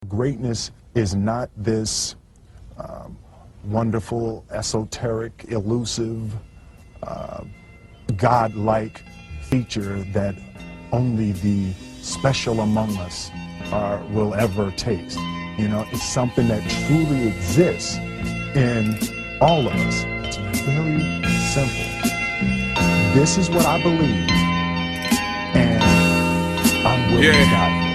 Greatness is not this wonderful, esoteric, elusive, God-like feature that only the special among us will ever taste. You know, it's something that truly exists in all of us. It's very simple. This is what I believe, and I'm willing to die for it.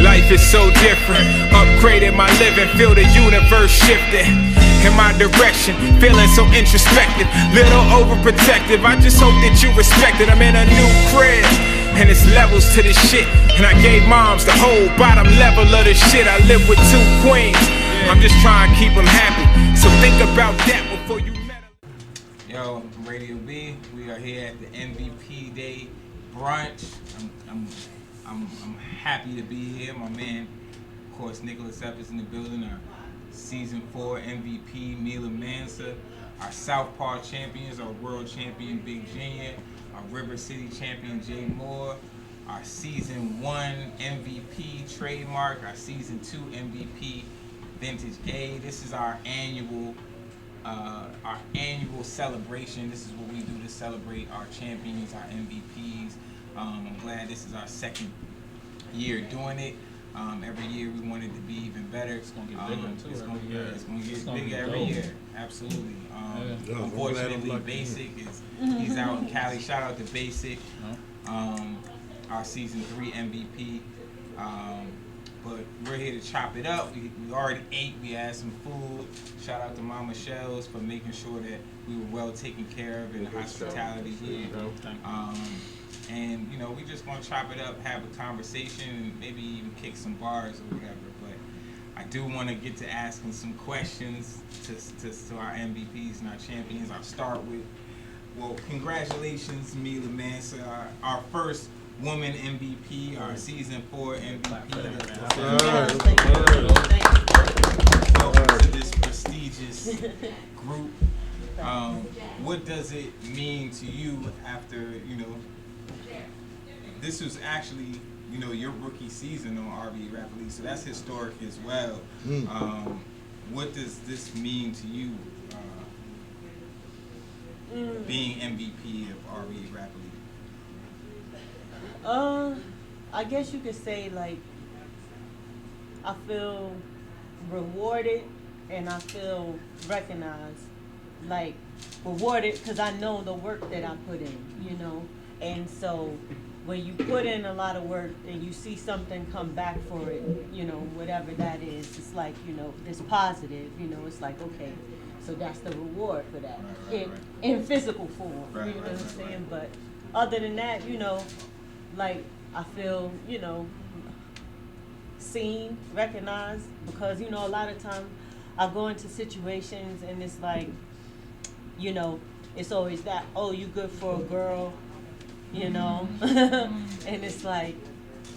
Life is so different, upgraded my living, feel the universe shifting in my direction, feeling so introspective, little overprotective, I just hope that you respect it. I'm in a new crib, and it's levels to this shit, and I gave moms the whole bottom level of this shit. I live with 2 queens, I'm just trying to keep them happy, so think about that before you meddle. Yo, I'm Radio B, we are here at the MVP Day Brunch. I'm happy to be here. My man, of course, Nickelus is in the building. Our Season 4 MVP, Mila Mansa. Our Southpaw Champions, our World Champion, Big Jinya. Our River City Champion, Morr. Our Season 1 MVP, Trademark. Our Season 2 MVP, Vintage A. This is our annual celebration. This is what we do to celebrate our champions, our MVPs. I'm glad this is our 2nd year doing it. Every year we want it to be even better. It's gonna get bigger too. It's gonna get bigger every year. Absolutely. Unfortunately, Basic he's out in Cali. Shout out to Basic, our Season 3 MVP. But we're here to chop it up. We already ate. We had some food. Shout out to Ma Michele's for making sure that we were well taken care of in the hospitality here. And you know, we just want to chop it up, have a conversation, and maybe even kick some bars or whatever. But I do want to get to asking some questions to our MVPs and our champions. I'll start with, well, congratulations, Mila Mansa, our first woman MVP, our Season 4 MVP. Welcome to this prestigious group. What does it mean to you after, you know, this was actually, you know, your rookie season on RVA Rap League, so that's historic as well. What does this mean to you, being MVP of RVA Rap League? I guess you could say, like, I feel rewarded and I feel recognized. Like, rewarded because I know the work that I put in, you know, and so when you put in a lot of work and you see something come back for it, you know, whatever that is, it's like, you know, this positive, you know, it's like, okay, so that's the reward for that, in physical form, you know what I'm saying? But other than that, you know, like, I feel, you know, seen, recognized, because, you know, a lot of times I go into situations and it's like, you know, it's always that, oh, you good for a girl, you know, and it's like,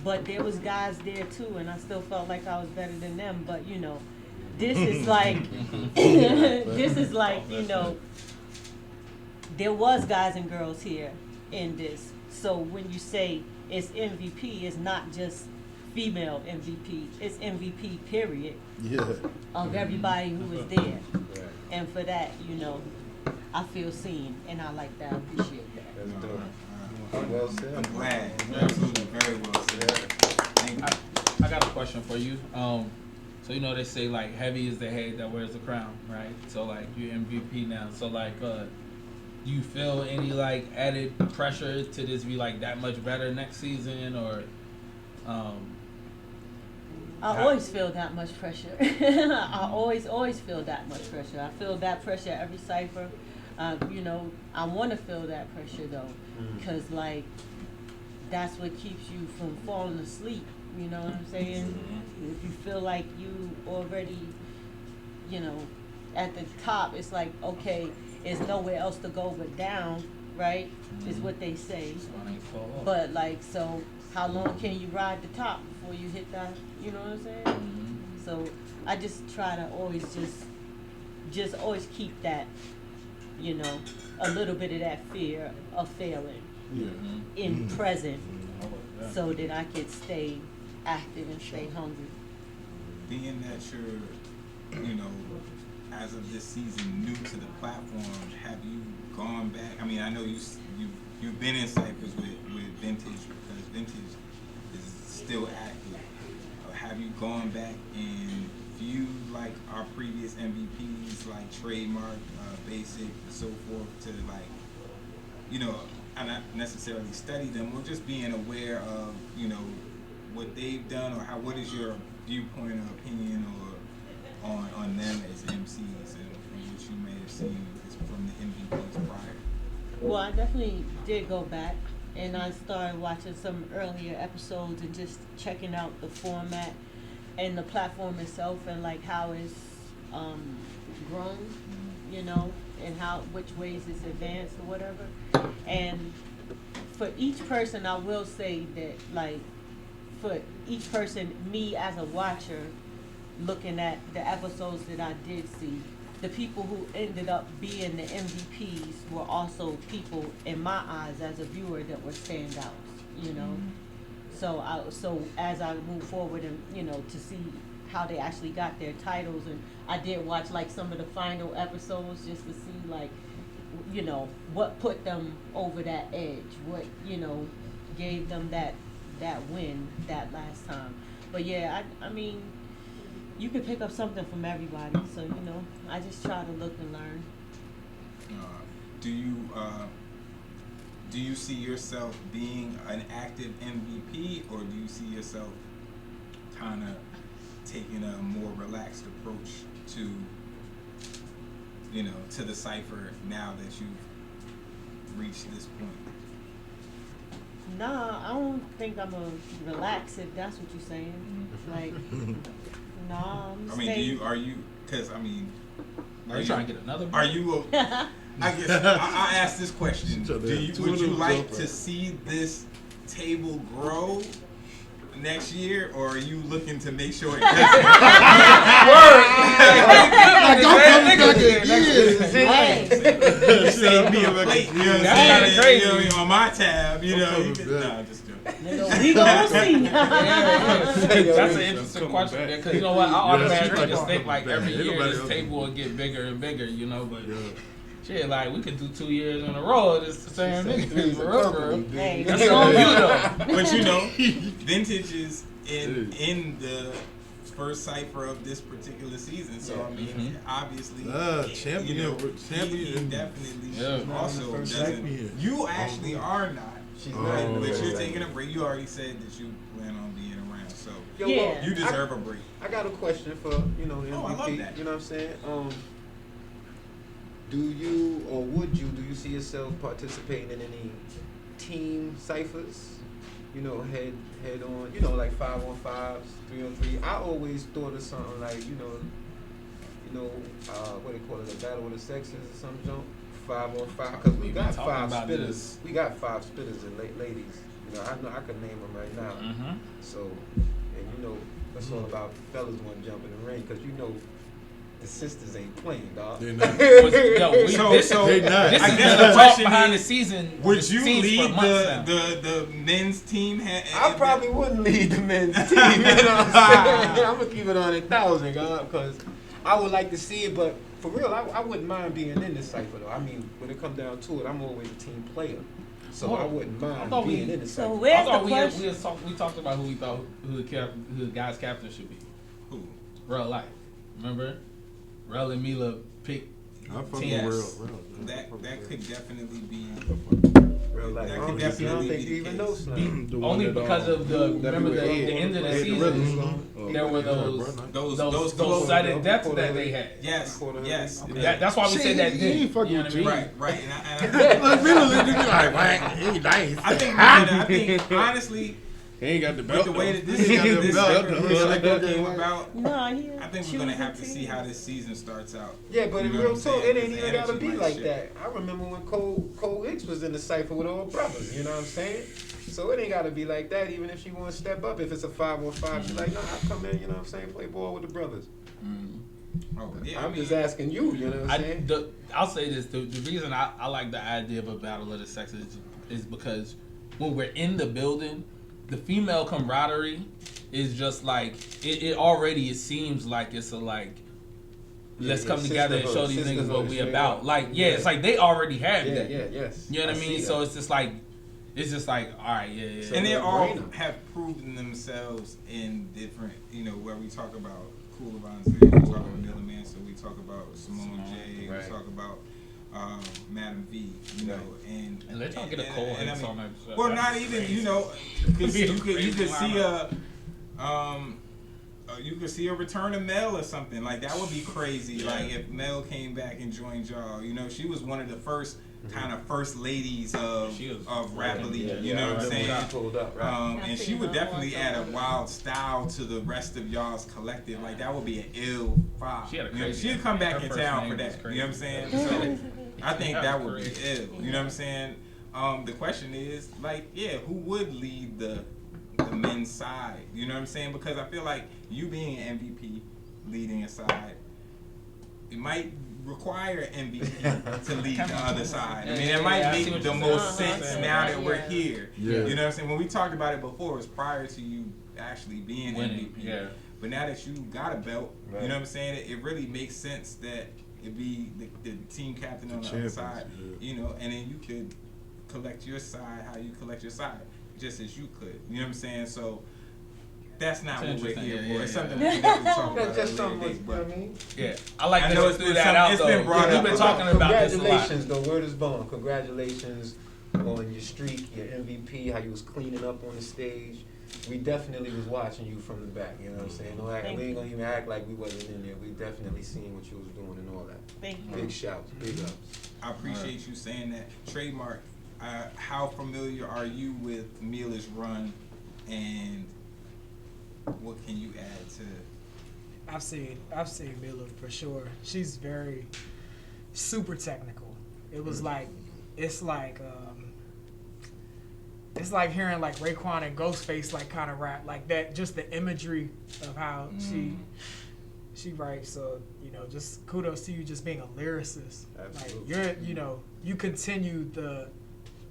but there was guys there too, and I still felt like I was better than them. But you know, this is like, this is like, you know, there was guys and girls here in this. So when you say it's MVP, it's not just female MVP, it's MVP period. Of everybody who was there, and for that, you know, I feel seen, and I like that. I appreciate that. That's dope. Well said. I'm glad. Absolutely, very well said. I got a question for you. So you know they say like heavy is the head that wears the crown, right? So like you're MVP now. So like, do you feel any like added pressure to this be like that much better next season, or? I always feel that much pressure. I always feel that much pressure. I feel that pressure every cypher. You know, I want to feel that pressure though, because like that's what keeps you from falling asleep. You know what I'm saying? If you feel like you already, you know, at the top, it's like, okay, there's nowhere else to go but down, right? Is what they say. But like, so how long can you ride the top before you hit that? You know what I'm saying? So I just try to always just always keep that, you know, a little bit of that fear of failing in present, so that I could stay active and stay hungry. Being that you're, you know, as of this season, new to the platform, have you gone back? I mean, I know you've been in ciphers with Vintage because Vintage is still active. Have you gone back and viewed like our previous MVPs, like Trademark, Basic, and so forth, to like, you know, not necessarily study them, or just being aware of, you know, what they've done, or what is your viewpoint or opinion or on them as MCs and what you may have seen from the MVPs prior? Well, I definitely did go back, and I started watching some earlier episodes and just checking out the format and the platform itself, and like how it's grown, you know, and which ways it's advanced or whatever. And for each person, I will say that, like, for each person, me as a watcher, looking at the episodes that I did see, the people who ended up being the MVPs were also people, in my eyes, as a viewer, that were standouts, you know. So as I move forward and, you know, to see how they actually got their titles, and I did watch like some of the final episodes just to see, like, you know, what put them over that edge, what, you know, gave them that win that last time. But yeah, I mean, you can pick up something from everybody, so, you know, I just try to look and learn. Do you see yourself being an active MVP, or do you see yourself kind of taking a more relaxed approach to, you know, to the cypher now that you've reached this point? Nah, I don't think I'm gonna relax if that's what you're saying. Like, nah, I'm I mean, are you, because I mean, Are you trying to get another? Are you? I guess I asked this question. Would you like to see this table grow next year, or are you looking to make sure it doesn't? You saved me a plate. You know what I'm saying? You know, on my tab. You know. Nah, just joking. We gonna see. That's an interesting question, because you know what? I automatically just think like every year this table will get bigger and bigger, you know. But shit, like we could do 2 years in a row of this same nigga. Hey, that's on you though. But you know, Vintage is in the first cipher of this particular season, so I mean, obviously, champion, you know, he definitely also doesn't. You actually are not. She's not, but you're taking a break. You already said that you plan on being around, so you deserve a break. I got a question for the MVP. I love that. You know what I'm saying? Do you or would you? Do you see yourself participating in any team ciphers? You know, head on. You know, like 5-on-5s, 3-on-3. I always thought of something like what they call it, a battle of the sexes or some junk. 5-on-5, because we got 5 spitters. We got 5 spitters and ladies. You know, I could name them right now. Mm-hmm. So, and you know, it's all about fellas want to jump in the ring, because you know the sisters ain't playing, dog. They're not. This is the talk behind the season. Would you lead the men's team? I probably wouldn't lead the men's team. You know what I'm saying? I'm gonna keep it on 1,000, because I would like to see it, but. For real, I wouldn't mind being in this cipher though. I mean, when it comes down to it, I'm always a team player, so I wouldn't mind being in the cipher. So where's the we talked about who the guy's captain should be. Who? Real life. Remember? Rel and Mila picked. That could definitely be. Real life. That I could don't definitely think be you even the know case. Slim. Only because of the end of the season. There were those sudden deaths that they had. Yes. That's why we said that. He fuck with you. Right. I think honestly. He ain't got the belt. With the way that this came about, I think we're gonna have to see how this season starts out. Yeah, but in real talk, it ain't even gotta be like that. I remember when Cole Hicks was in the cipher with all brothers. You know what I'm saying? So it ain't gotta be like that. Even if she want to step up, if it's a 5-on-5, she's like, no, I come in. You know what I'm saying? Play ball with the brothers. Oh, yeah, I'm just asking you. You know what I'm saying? I'll say this: the reason I like the idea of a battle of the sexes is because when we're in the building, the female camaraderie is just like it seems like it's a like. Let's come together and show these niggas what we about. Like, it's like they already have that. Yeah, yes. You know what I mean? So it's just like, all right, yeah. And they all have proven themselves in different, where we talk about Cool Avon, we talk about Mila Mansa, we talk about Simone J, we talk about Madam V, and they're trying to get a cold hit on that. Well, not even, you could see you could see a return of Mel or something. Like, that would be crazy. Yeah. Like, if Mel came back and joined y'all. She was one of the first kind of first ladies of Rap Elite. You know what I'm saying? And she would definitely add a wild style to the rest of y'all's collective. Like, that would be an ill vibe. She had a crazy she'd come back in town for that. You know what I'm saying? So I think that would be ill. You know what I'm saying? The question is, like, who would lead the men's side? You know what I'm saying? Because I feel like you being an MVP leading a side, it might require an MVP to lead the other side. I mean, it might make the most sense now that we're here. Yeah. You know what I'm saying? When we talked about it before, it was prior to you actually being winning, MVP. Yeah. But now that you got a belt, you know what I'm saying? It really makes sense that it be the team captain on the other side, and then you could collect your side how you collect your side, just as you could. You know what I'm saying? So that's not what we're here for. It's something we can definitely talk about. That's just something, you know what I mean? Yeah, I like that you threw that out, though. You've been talking about this a lot. Congratulations, though. Word is born. Congratulations on your streak, your MVP, how you was cleaning up on the stage. We definitely was watching you from the back, you know what I'm saying? We ain't gonna even act like we wasn't in there. We definitely seen what you was doing and all that. Thank you. Big shouts, big ups. I appreciate you saying that. Trademark, how familiar are you with Mila's run, and what can you add to? I've seen Mila for sure. She's very super technical. It was like it's like hearing like Raekwon and Ghostface like kind of rap like that. Just the imagery of how she writes. So just kudos to you just being a lyricist. Absolutely. Like you continue the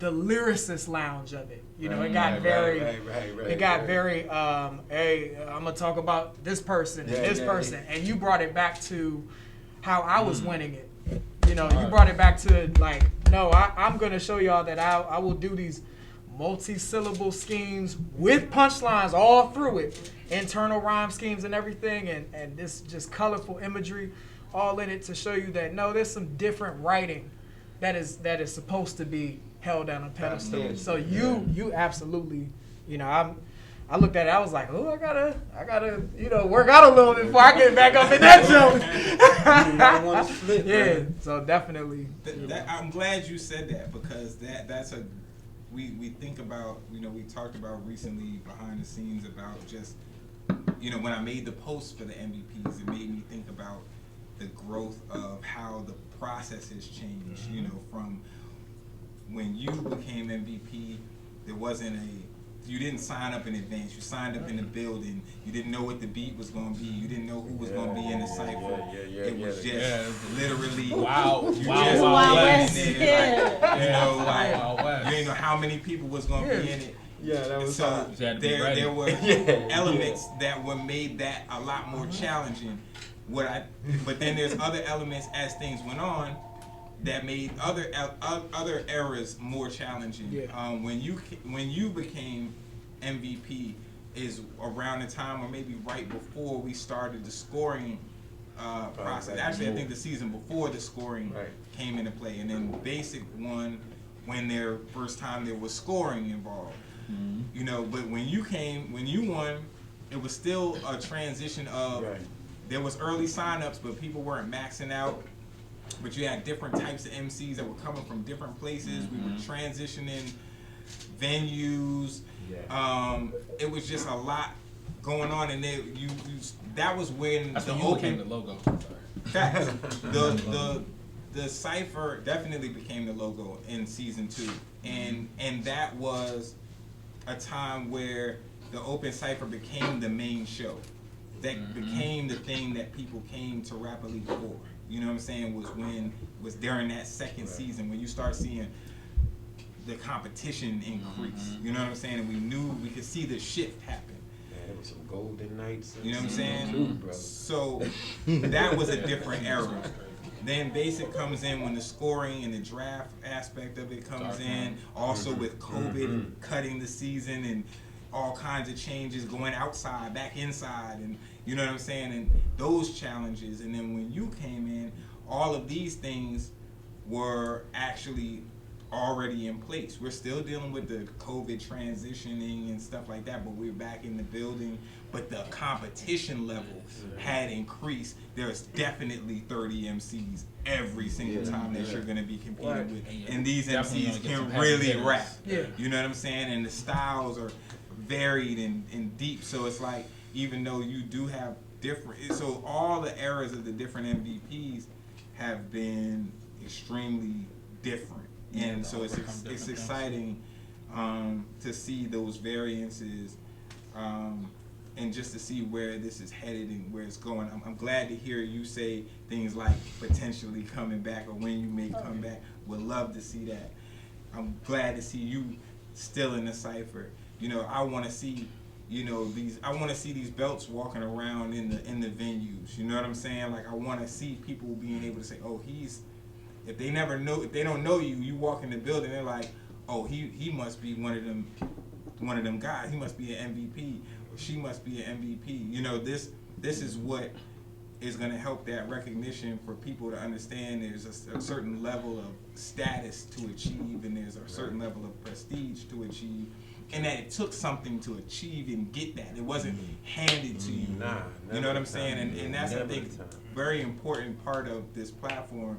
lyricist lounge of it. It got very, hey, I'm gonna talk about this person and this person, and you brought it back to how I was winning it. You brought it back to like, no, I'm gonna show y'all that I will do these multi-syllable schemes with punchlines all through it, internal rhyme schemes and everything, and this just colorful imagery all in it to show you that no, there's some different writing that is supposed to be held down on a pedestal. Absolutely. So you absolutely, I looked at it, I was like, oh, I gotta, work out a little bit before I get back up in that zone. Yeah, so definitely. I'm glad you said that, because that's we think about, we talked about recently behind the scenes about just, when I made the post for the MVPs, it made me think about the growth of how the process has changed, from when you became MVP, there wasn't you didn't sign up in advance. You signed up in the building. You didn't know what the beat was going to be. You didn't know who was going to be in the cypher. It was just literally Wild You didn't know how many people was going to be in it. Yeah, that was so there were elements that were made that a lot more challenging. But then there's other elements as things went on that made other eras more challenging. Yeah. When you became MVP is around the time, or maybe right before we started the scoring process. Actually, I think the season before the scoring came into play, and then Basic won when their first time there was scoring involved. Mm-hmm. But when you won, it was still a transition of there was early signups, but people weren't maxing out. But you had different types of MCs that were coming from different places. Mm-hmm. We were transitioning venues. Yeah. It was just a lot going on, and that was when that's the when you became the logo. Facts. The cypher definitely became the logo in season 2, and that was a time where the open cypher became the main show. That became the thing that people came to Rap Elite for. You know what I'm saying? Was during that second season when you start seeing the competition increased. You know what I'm saying? And we knew we could see the shift happen. Yeah, there was some golden nights. You know what I'm saying? Too, bro. So that was a different era. Then basic comes in when the scoring and the draft aspect of it comes in. Also with COVID cutting the season and all kinds of changes, going outside, back inside, and you know what I'm saying? And those challenges. And then when you came in, all of these things were actually already in place. We're still dealing with the COVID transitioning and stuff like that, but we're back in the building. But the competition level had increased. There's definitely 30 MCs every single time that you're going to be competing with. And these MCs can really rap. You know what I'm saying? And the styles are varied and deep. So it's like, even though you do have different, so all the eras of the different MVPs have been extremely different. And so it's exciting to see those variances and just to see where this is headed and where it's going. I'm glad to hear you say things like potentially coming back or when you may come back. Would love to see that. I'm glad to see you still in the cypher. You know, I want to see, you know, I want to see these belts walking around in the venues. You know what I'm saying? Like, I want to see people being able to say, oh, if they don't know you, you walk in the building, they're like, oh, he must be one of them guys. He must be an MVP. Or she must be an MVP. You know, this is what is going to help that recognition for people to understand there's a certain level of status to achieve and there's a certain level of prestige to achieve. And that it took something to achieve and get that. It wasn't handed to you. You know what I'm saying? And that's, I think, very important part of this platform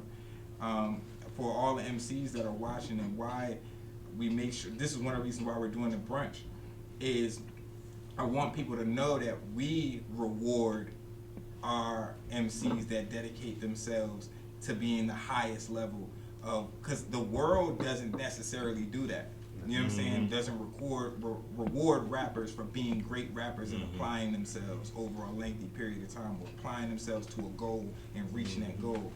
for all the MCs that are watching, and why we make sure, this is one of the reasons why we're doing the brunch, is I want people to know that we reward our MCs that dedicate themselves to being the highest level of, because the world doesn't necessarily do that. You know what I'm saying? Doesn't reward rappers for being great rappers and applying themselves over a lengthy period of time, or applying themselves to a goal and reaching that goal.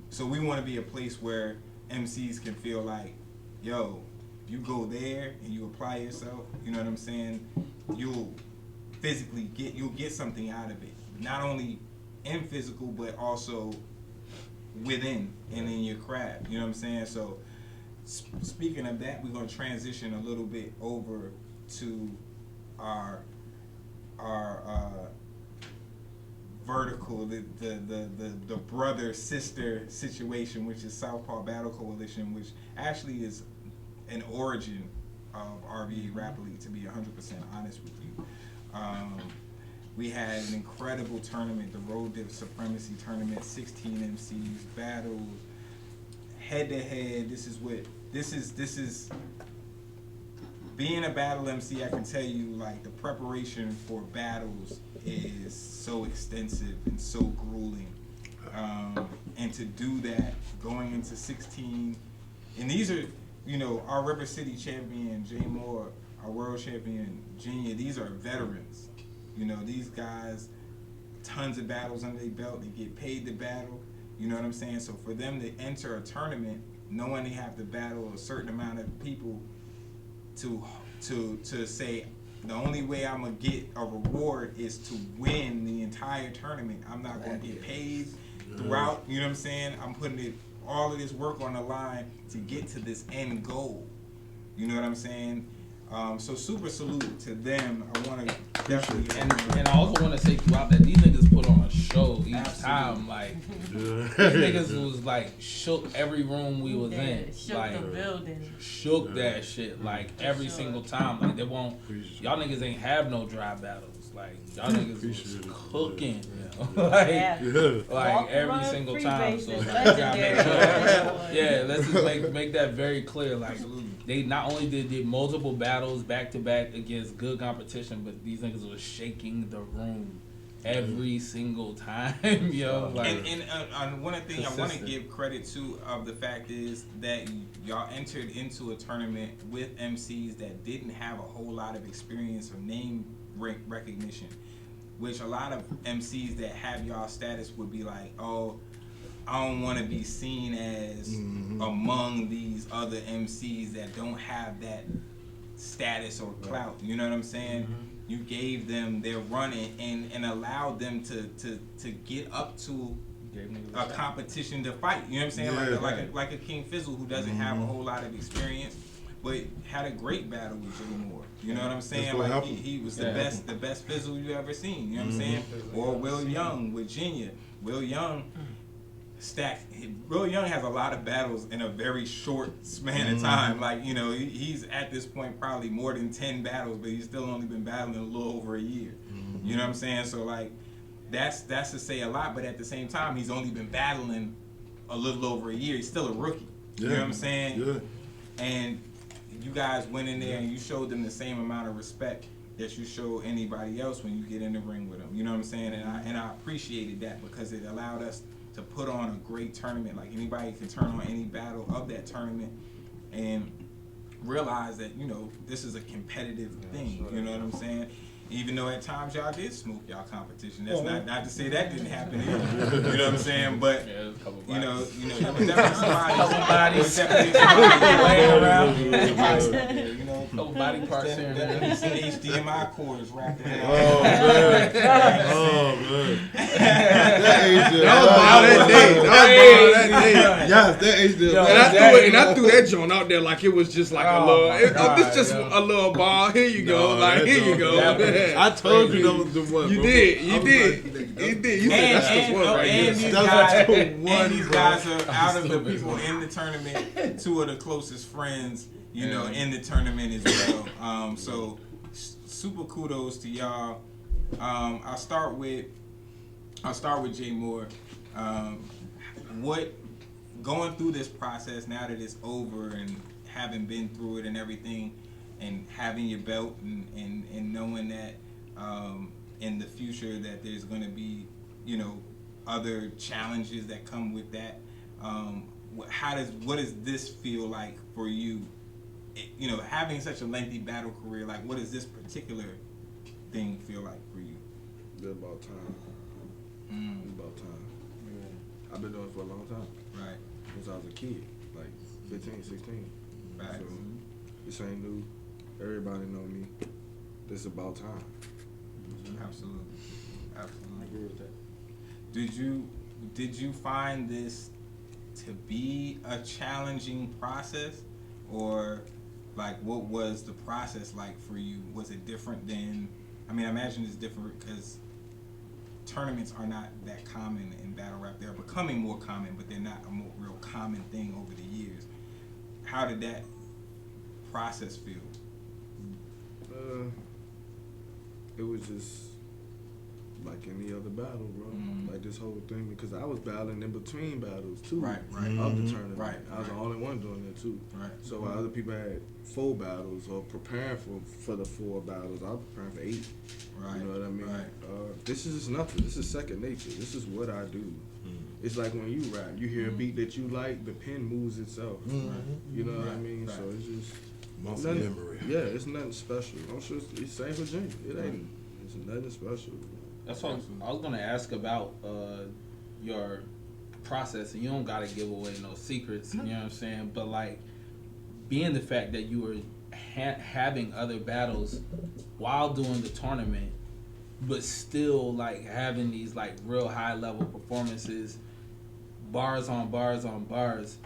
So we want to be a place where MCs can feel like, yo, you go there and you apply yourself, you know what I'm saying? You'll get something out of it. Not only in physical, but also within and in your craft, you know what I'm saying? So speaking of that, we're going to transition a little bit over to our vertical, the brother sister situation, which is Southpaw Battle Coalition, which actually is an origin of RVA Rap League, to be 100% honest with you. We had an incredible tournament, the Road to Supremacy tournament, 16 MCs, battles, head to head. This is being a battle MC. I can tell you, like, the preparation for battles is so extensive and so grueling, and to do that going into 16, and these are, you know, our River City champion Jay Morr, our world champion Jinya, these are veterans. You know, these guys, tons of battles under their belt, they get paid to battle, you know what I'm saying? So for them to enter a tournament knowing they have to battle a certain amount of people to say, the only way I'm gonna get a reward is to win the entire tournament. I'm not gonna get paid throughout, you know what I'm saying? I'm putting all of this work on the line to get to this end goal. You know what I'm saying? So super salute to them. I want to definitely, and I also want to say throughout that these niggas put on a show each time. Like these niggas was like shook every room we was in. Shook like the building. Shook that shit like every single time. Like they won't. Y'all niggas ain't have no dry battles. Like y'all niggas was cooking. Like every single time. So yeah, let's just make that very clear. Like they not only did multiple battles back to back against good competition, but these niggas was shaking the room every single time, yo. Like, and one thing I want to give credit to of the fact is that y'all entered into a tournament with MCs that didn't have a whole lot of experience or name recognition, which a lot of MCs that have y'all status would be like, oh, I don't want to be seen as among these other MCs that don't have that status or clout. You know what I'm saying? You gave them their run and allowed them to get up to a competition to fight. You know what I'm saying? Yeah, like a King Fizzle who doesn't have a whole lot of experience, but had a great battle with Jay Morr. You know what I'm saying? Like he was the best Fizzle you ever seen. You know what I'm saying? Or Will Young with Jinya. Will Young has a lot of battles in a very short span of time. Like, you know, he's at this point probably more than 10 battles, but he's still only been battling a little over a year. You know what I'm saying? So like, that's to say a lot, but at the same time, he's only been battling a little over a year. He's still a rookie. You know what I'm saying? Yeah. And you guys went in there and you showed them the same amount of respect that you show anybody else when you get in the ring with them. You know what I'm saying? And I appreciated that because it allowed us to put on a great tournament. Like, anybody can turn on any battle of that tournament and realize that, you know, this is a competitive thing. You know what I'm saying? Even though at times y'all did smoke y'all competition. That's not to say that didn't happen either. You know what I'm saying? But you know, there was definitely somebody laying around. You know, couple body parts here. Definitely some HDMI cords wrapped in. Oh man! Yes, that HDMI. And I threw that joint out there like it was just like a little. It's just a little ball. Here you go. Like, here you go. I told you that was the one. You did. You said that's the one right here. And these guys are, out of the people in the tournament, 2 of the closest friends, you know, in the tournament as well. So super kudos to y'all. I'll start with Jay Morr. What, going through this process now that it's over and having been through it and everything, and having your belt and knowing that in the future that there's going to be, you know, other challenges that come with that. What does this feel like for you? You know, having such a lengthy battle career, like, what does this particular thing feel like for you? It's about time. It's about time. Yeah. I've been doing it for a long time. Right. Since I was a kid, like 15, 16. Right. So, this ain't new. Everybody know me. This is about time. Absolutely. I agree with that. Did you find this to be a challenging process, or like, what was the process like for you? Was it different than? I mean, I imagine it's different because tournaments are not that common in battle rap. They're becoming more common, but they're not a more real common thing over the years. How did that process feel? It was just like any other battle, bro. Like this whole thing, because I was battling in between battles too. Right. Of the tournament. Right. I was the only one doing it too. Right. So while other people had 4 battles or preparing for the 4 battles, I was preparing for 8. Right. You know what I mean? Right. This is just nothing. This is second nature. This is what I do. It's like when you rap, you hear a beat that you like, the pen moves itself. You know what I mean? Right. So it's just muscle memory. Yeah, it's nothing special. I'm sure it's same for Jinya. It ain't. It's nothing special. That's what I was gonna ask about your process, and you don't gotta give away no secrets. You know what I'm saying? But like, being the fact that you were having other battles while doing the tournament, but still like having these like real high level performances, bars on bars on bars,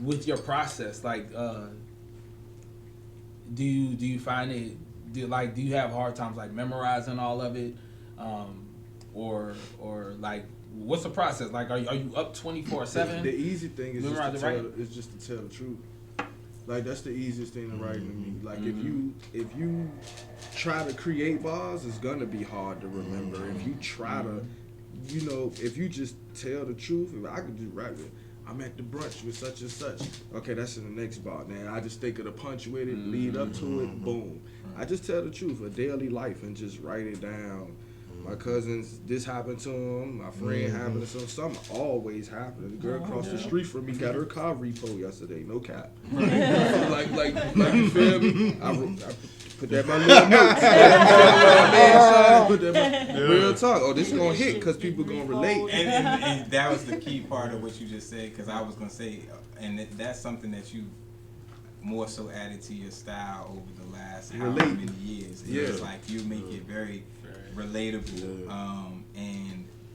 with your process, like, do you find it? Do you have hard times like memorizing all of it, or like, what's the process? Like, are you up 24/7? The easy thing is just to tell the truth. Like, that's the easiest thing to write to me. Like, if you try to create bars, it's gonna be hard to remember. If you try to, you know, if you just tell the truth, if I could just write it. I'm at the brunch with such and such. Okay, that's in the next bar. Now I just think of the punch with it, lead up to it, boom. I just tell the truth, a daily life, and just write it down. My cousins, this happened to him. My friend happened to him. Something always happened. The girl across the street from me got her car repo yesterday. No cap. like you feel me? I put that in my little notes. Put that in my real talk. Oh, this is gonna hit because people gonna relate. And that was the key part of what you just said, because I was gonna say, and that's something that you more so added to your style over the last how many years. It's like you make it very relatable,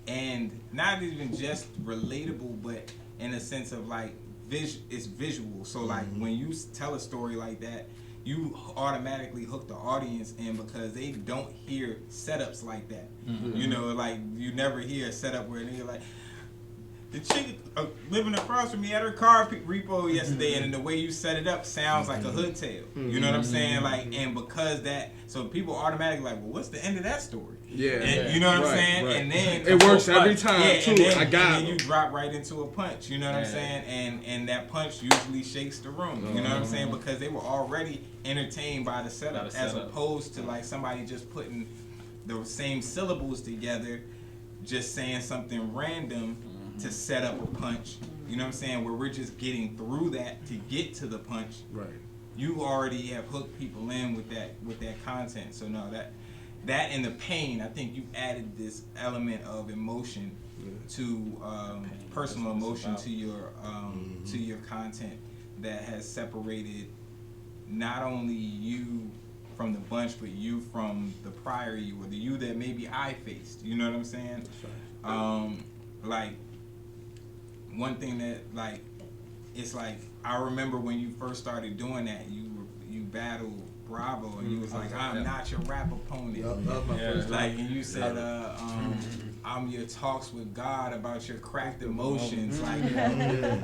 and not even just relatable, but in a sense of like it's visual. So like when you tell a story like that, you automatically hook the audience in because they don't hear setups like that. You know, like you never hear a setup where they're like, the chick living across from me at her car repo yesterday, and the way you set it up sounds like a hood tale. You know what I'm saying? Like, and because that, so people automatically like, well, what's the end of that story? And, you know what I'm saying? And then it works every time too. And then you drop right into a punch. You know what I'm saying? And that punch usually shakes the room. You know what I'm saying? Because they were already entertained by the setup, as opposed to like somebody just putting the same syllables together, just saying something random to set up a punch. You know what I'm saying? Where we're just getting through that to get to the punch. Right. You already have hooked people in with that content. So no, that and the pain, I think you added this element of emotion to personal emotion to your content that has separated not only you from the bunch, but you from the prior you, or the you that maybe I faced. You know what I'm saying? That's right. Like, one thing that, like, it's like, I remember when you first started doing that, you battled Bravo, and you was like, I'm not your rap opponent. Like, and you said, I'm your talks with God about your cracked emotions. Like, I'm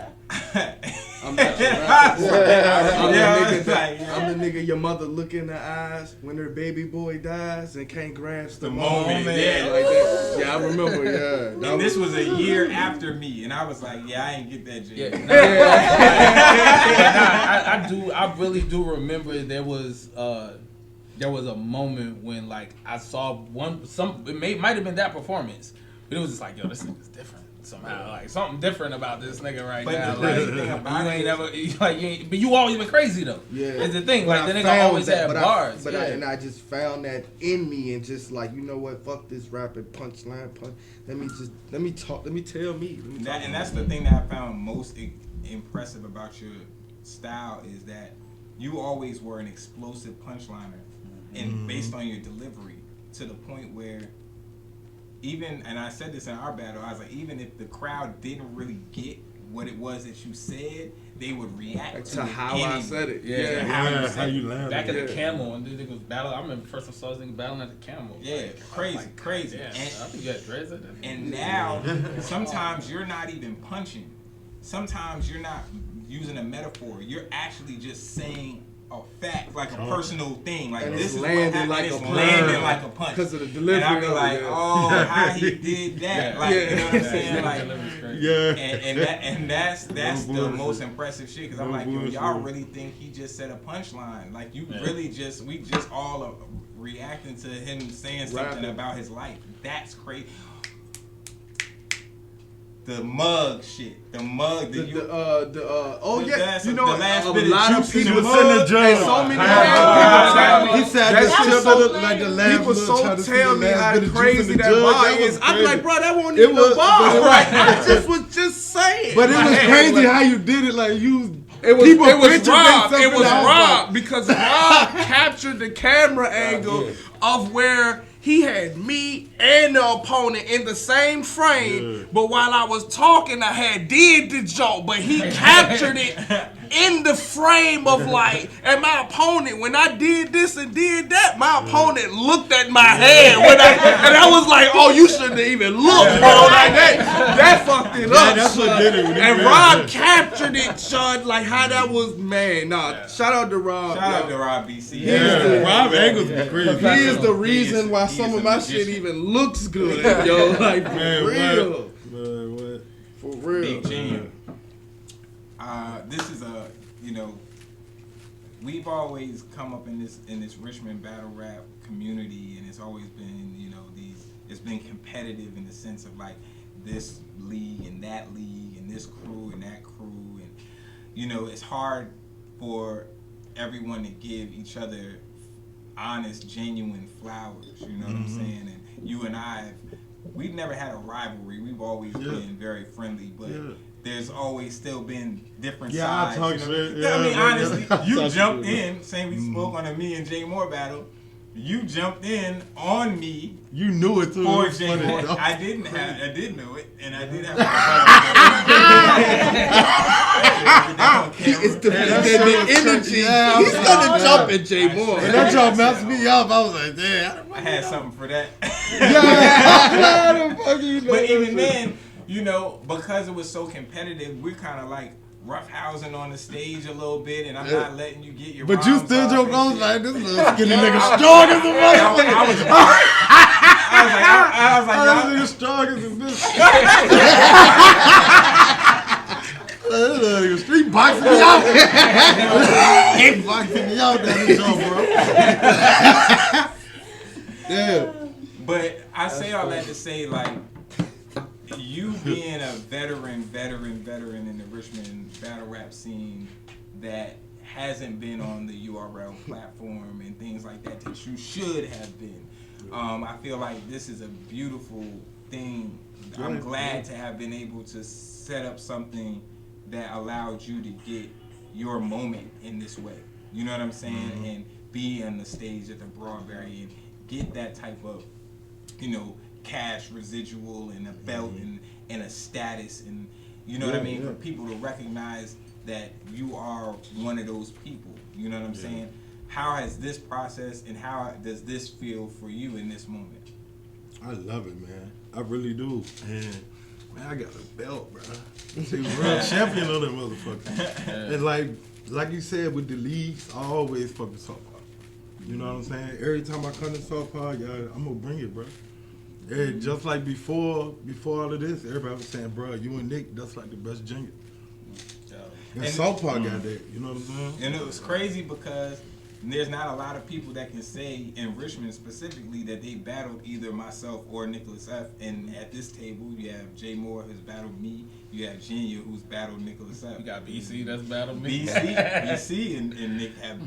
not your rap opponent. I'm the nigga your mother look in the eyes when her baby boy dies and can't grasp the moment. Like that. Yeah, I remember. Yeah, and this was a year after me, and I was like, I ain't get that J. I really do remember there was a moment when like I saw it might have been that performance, but it was just like, yo, this nigga's different somehow, like something different about this nigga right now. The like, thing about you ain't never but you always been crazy though. Yeah, it's the thing. Like the nigga always had bars. And I just found that in me, and just like, you know what, fuck this rapping punchline. Let me talk. Let me tell me. And that's the thing that I found most impressive about your style, is that you always were an explosive punchliner, and based on your delivery, to the point where even, and I said this in our battle, I was like, even if the crowd didn't really get what it was that you said, they would react to how I said it. How you landed. Back at the Camel, and this nigga was battling. I remember first I saw this nigga battling at the Camel. Yeah, like, crazy. And I think you had dreads at that. And now, sometimes you're not even punching. Sometimes you're not using a metaphor. You're actually just saying a fact, like a personal thing. Like, and this is landing what happened. Landing like a punch. Because of the delivery. And I be like, how he did that. You know what I'm saying? Like, and that's the most impressive shit. Because I'm like, yo, y'all really think he just said a punchline? Like, we just all are reacting to him saying something about his life. That's crazy. The mug shit. You know, the last bit a lot of people in the jail. And so many people he said the last people so tell me how crazy that bar is. I'm like, bro, that wasn't It even was- a bar. Right? I just was saying. But it was crazy how you did it. Like, you. It was Rob. It was out. Rob because Rob captured the camera angle of where he had me and the opponent in the same frame, but while I was talking, I had did the joke, but he captured it in the frame of like, and my opponent, when I did this and did that, my opponent looked at my head and I was like, oh, you shouldn't even look, bro, like that fucked it up. That's what did it. And Rob captured it, son, like how that was, man. Shout out to Rob. Shout out to Rob BC. Rob Angles be crazy. He is the reason why some of my shit even looks good, yo. Like, for real. For real. Big Jinya. This is we've always come up in this Richmond battle rap community, and it's always been, it's been competitive in the sense of like this league and that league and this crew and that crew, and it's hard for everyone to give each other honest, genuine flowers. You know what I'm saying? And you and we've never had a rivalry. We've always been very friendly, but there's always still been different sides. I mean, honestly, you jumped in, saying we spoke on a me and Jay Morr battle. You jumped in on me. You knew it too. For Jay Morr. I did know it, and I did have It's the energy. He's gonna jump at Jay Morr. And that y'all messed me up. I was like, damn. I had something for that. Yeah. But even then, you know, because it was so competitive, we're kind of like roughhousing on the stage a little bit, and I'm not letting you get your. But you rhymes still off joke and on shit. like this little skinny nigga strong as a motherfucker. I was like, this nigga strong as a bitch. This nigga street boxing me out. He boxing me out that joke, bro. Yeah. But I say all that to say, like, you being a veteran in the Richmond battle rap scene that hasn't been on the URL platform and things like that you should have been. I feel like this is a beautiful thing. I'm glad to have been able to set up something that allowed you to get your moment in this way. You know what I'm saying? And be on the stage at the Broadberry and get that type of, you know, cash residual and a belt and a status, and you know what I mean, for people to recognize that you are one of those people. You know what I'm saying? How has this process and how does this feel for you in this moment? I love it, man. I really do. And man, I got a belt, bro. See, world champion of that motherfucker. And like you said, with the leagues, I always fuck with Southpaw. You know what I'm saying? Every time I come to Southpaw, I'm gonna bring it, bro. And just like before all of this, everybody was saying, bro, you and Nick, that's like the best Jinya. And Southpaw got that, you know what I'm saying? And it was crazy because there's not a lot of people that can say in Richmond specifically that they battled either myself or Nickelus F. And at this table, you have Jay Morr who's battled me. You have Jinya who's battled Nickelus F. You got BC that's battled me. BC and Nick have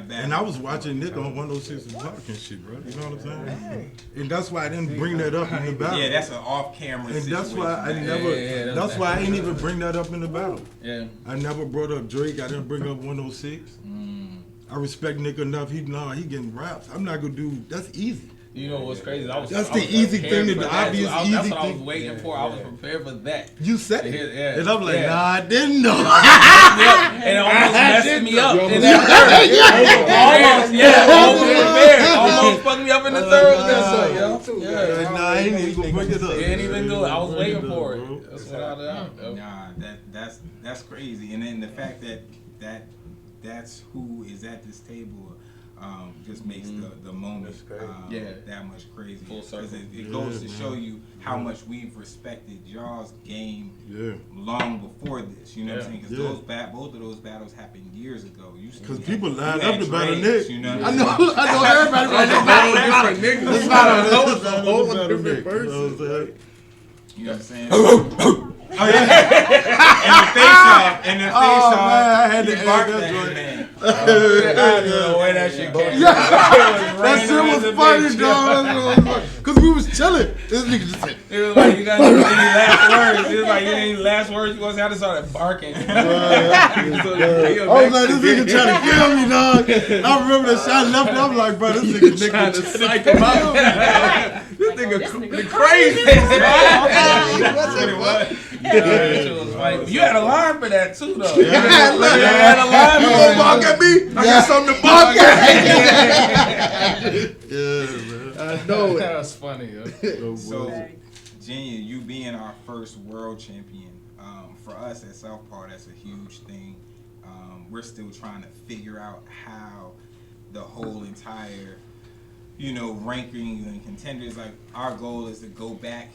battled. And I was watching Nick on 106 and Park and shit, bro. You know what I'm saying? And that's why I didn't bring that up in the battle. Yeah, that's an off-camera And situation. that's why I never. That's why I didn't even bring that up in the battle. Yeah. I never brought up Drake. I didn't bring up 106. I respect Nick enough. He getting raps. I'm not gonna do. That's easy. You know what's crazy? That's the easy thing, the obvious easy That's what I was thing. waiting for. I was prepared for that. You said it. Yeah. And I'm like, nah, I didn't know. And it almost messed me up in that third. Almost fucked me up in the third. Nah, I ain't even gonna bring it up. Didn't even do it. I was waiting for it. That's what I did. Nah, that's crazy. And then the fact that's who is at this table just makes the moment that much crazy. Full circle. Because it goes to show you how much we've respected y'all's game long before this. You know what I'm saying? Because both of those battles happened years ago. Because people lined up to battle Nick. You know I know everybody right now. It's not a whole different person. You know what I'm saying? Oh yeah. In the face off, man, I had to add that joint. man. I don't know where that shit came from. That shit was funny, dog. Cause we was chilling. This nigga just said, It was like you got any last words. It was like any last words. You was had to start barking. I was like, this nigga trying to kill me, dog. I remember that shot left. I'm like, bro, this nigga Trying to psych him out. This nigga crazy. That's what it was. You had a line for that too, though. You had a line. You gonna bark at me? I got something to bark at. Yeah, man. I know it. That was funny, yo. So, Jinya, you being our first world champion, for us at Southpaw, that's a huge thing. We're still trying to figure out how the whole entire, ranking and contenders. Like, our goal is to go back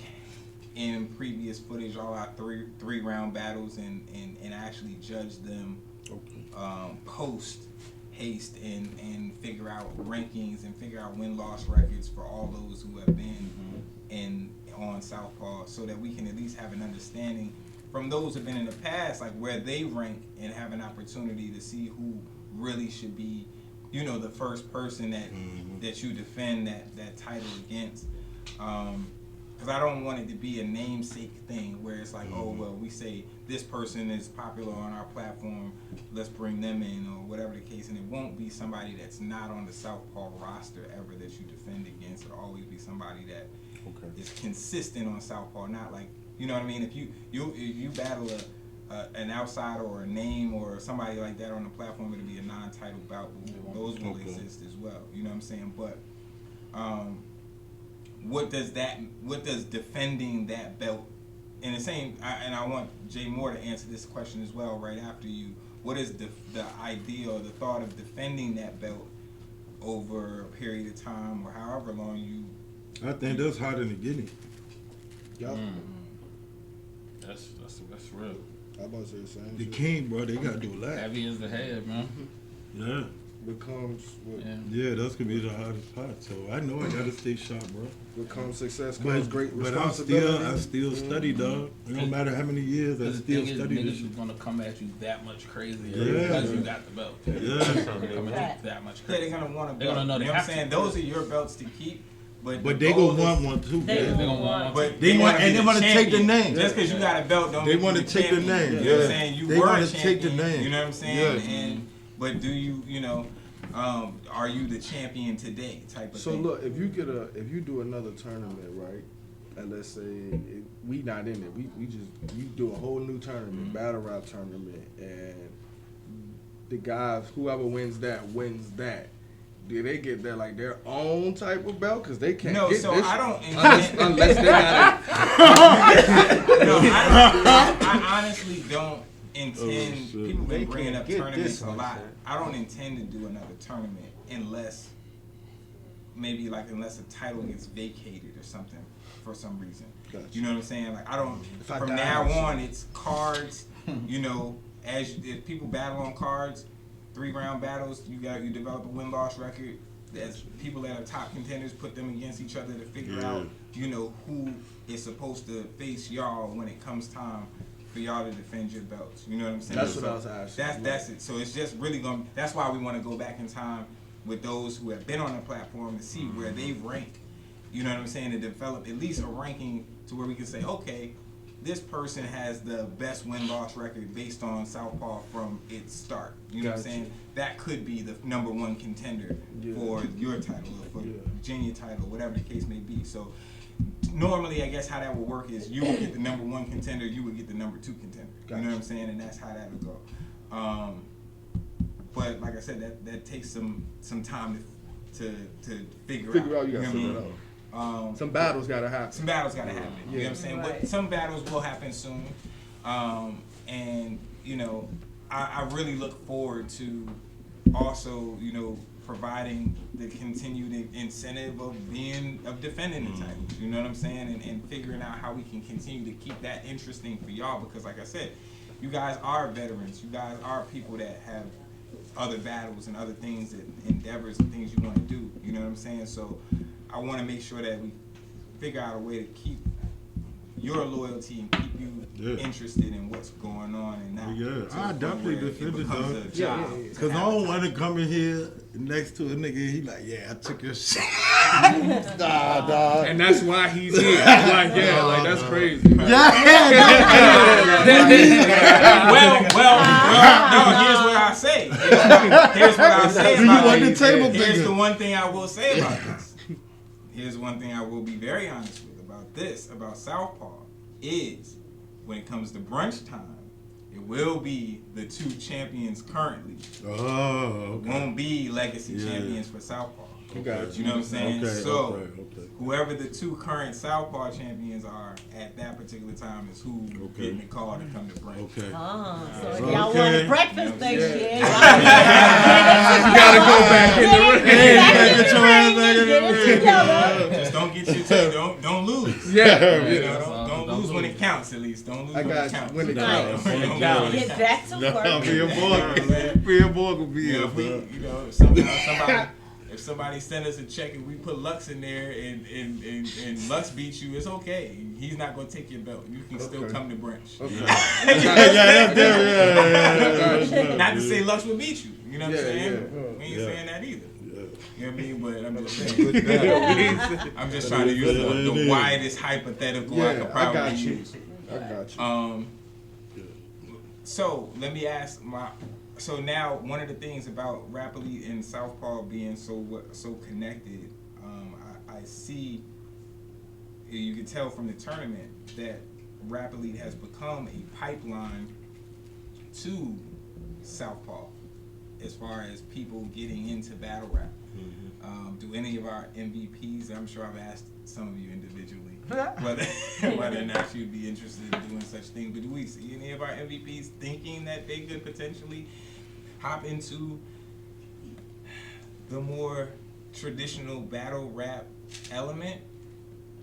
in previous footage, all our three round battles, and actually judge them post haste and figure out rankings and figure out win-loss records for all those who have been on Southpaw, so that we can at least have an understanding from those who have been in the past, like where they rank, and have an opportunity to see who really should be you know, the first person that that you defend that title against. Because I don't want it to be a namesake thing where it's like, oh, well, we say this person is popular on our platform, let's bring them in, or whatever the case. And it won't be somebody that's not on the Southpaw roster ever that you defend against. It'll always be somebody that is consistent on Southpaw, not like, you know what I mean? If you battle an outsider or a name or somebody like that on the platform, it'll be a non-title bout. Those will exist as well. You know what I'm saying? But what does defending that belt, and the same, and I want Jay Morr to answer this question as well right after you. What is the idea or the thought of defending that belt over a period of time or however long you? I think that's harder than getting it. Yup. That's real. I about to say the same. The shit. king, bro, they gotta do a lot. Heavy is the head, man. Yeah. Becomes what? Yeah, that's gonna be the hardest part. So I know I gotta stay sharp, bro. Becomes success comes great But responsibility. I still study, dog. It don't matter how many years, I The still thing is, study this niggas shit. is gonna come at you that much crazier Yeah. because you got the belt. Yeah. They're gonna come at you that much Yeah, crazier. they're gonna want a belt. They're gonna know they you know what I'm have saying? to. Those are your belts to keep. But They goal gonna want is- one too. They They're man. gonna want But They want- wanna and be they the wanna take the champion. name. Just because you got a belt, don't They make you wanna the take the champion. name. You know what I'm Yeah. saying? You They were wanna a take the champion, name. You know what I'm saying? Yeah. And but do you know, are you the champion today? Type of So thing. look, if you do another tournament, right? And let's say we not in it, you do a whole new tournament, battle rap tournament, and the guys, whoever wins that. Do they get their own type of belt? Because they can't No, get so this I don't. unless they got No, I honestly don't intend. shit. People They been bringing can't up get tournaments this a much, lot. man. I don't intend to do another tournament unless a title gets vacated or something for some reason. Gotcha. You know what I'm saying? Like I don't. If I From die now or on, it's cards. You know, if people battle on cards, 3-round battles, you develop a win-loss record. As people that are top contenders, put them against each other to figure out, you know, who is supposed to face y'all when it comes time for y'all to defend your belts. You know what I'm saying? That's what I was asking. That's it. So it's just really going. That's why we want to go back in time with those who have been on the platform to see where they rank. You know what I'm saying? To develop at least a ranking to where we can say, okay, this person has the best win-loss record based on Southpaw from its start. You know what I'm Gotcha. saying? That could be the number one contender for your title or for Jinya title, whatever the case may be. So normally, I guess how that would work is you would get the number one contender, you would get the number 2 contender. You know what I'm saying? And that's how that would go. But like I said, that takes some time to figure out. You gotta know figure what I it mean? out. Some battles gotta happen. Some battles gotta happen. You know what I'm saying? Right. But some battles will happen soon. And you know, I really look forward to also, you know, providing the continued incentive of defending the title. You know what I'm saying? And figuring out how we can continue to keep that interesting for y'all, because like I said, you guys are veterans. You guys are people that have other battles and other things, and endeavors and things you want to do. You know what I'm saying? So I want to make sure that we figure out a way to keep your loyalty and keep you interested in what's going on, and not to the I point definitely where defend it, becomes dog. a job. Cause I don't want to come in here next to a nigga. He like, yeah, I took your shit. Nah, dog. And that's why he's here. Like, yeah, like that's crazy. Well, no, here's what I say. Here's what I say Do you about want the this. table Here's bigger? the one thing I will say about this. Here's one thing I will be very honest with about this, about Southpaw, is when it comes to brunch time, it will be the 2 champions currently. Oh, It won't be legacy champions for Southpaw. Got You know what I'm saying? Okay, So, okay. whoever the 2 current Southpaw champions are at that particular time is who getting the call to come to brunch. Okay. So if y'all want a breakfast next year, You gotta go back in the ring. Get your ass back in the get it together. Just don't get your don't lose. Yeah. You know, don't lose when it counts. At least don't lose I when got it you. counts. When it Right. counts. Don't lose when it Get counts. back to No, work. me and Morr will be You know, here, if we, bro. you know, if if somebody send us a check and we put Lux in there and Lux beats you, it's okay. He's not gonna take your belt. You can still come to brunch. Okay. Not to say Lux will beat you. You know what I'm saying? Yeah. We ain't saying that either. Yeah. You know what I mean? But I'm just saying. I'm just trying to use the widest hypothetical I could probably use. I got you. So let me ask So now one of the things about Rap Elite and Southpaw being so connected, I see. You can tell from the tournament that Rap Elite has become a pipeline to Southpaw, as far as people getting into battle rap. Do any of our MVPs? I'm sure I've asked some of you individually whether or not you'd be interested in doing such things. But do we see any of our MVPs thinking that they could potentially hop into the more traditional battle rap element?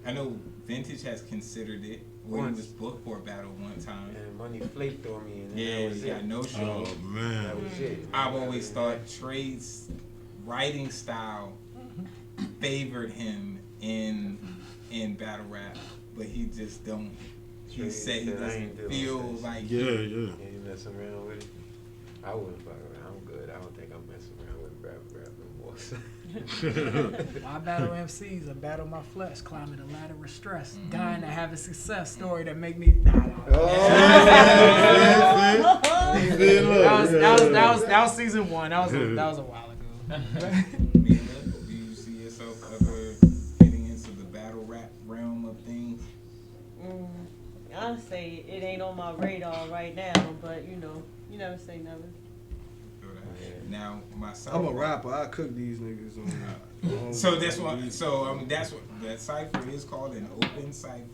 I know Vintage has considered it when he was booked for a battle one time. And Money Flake threw me in. Yeah, no show. Oh man, That was it. I've always thought Trey's writing style favored him in battle rap, but he just don't. He Trey said he said, "I ain't doesn't doing feel this." like. yeah. Yeah, you messing around with it? I wouldn't fuck around. I'm good. I don't think I'm messing around with rap no more. I battle MCs, I battle my flesh, climbing the ladder with stress, dying to have a success story that make me. That was season 1. That was a while ago. Do you see yourself ever getting into the battle rap realm of things? I'll say it ain't on my radar right now, but you never say never. Now myself, I'm a rapper. I cook these niggas on. So that's what. So that's what that cipher is called, an open cipher.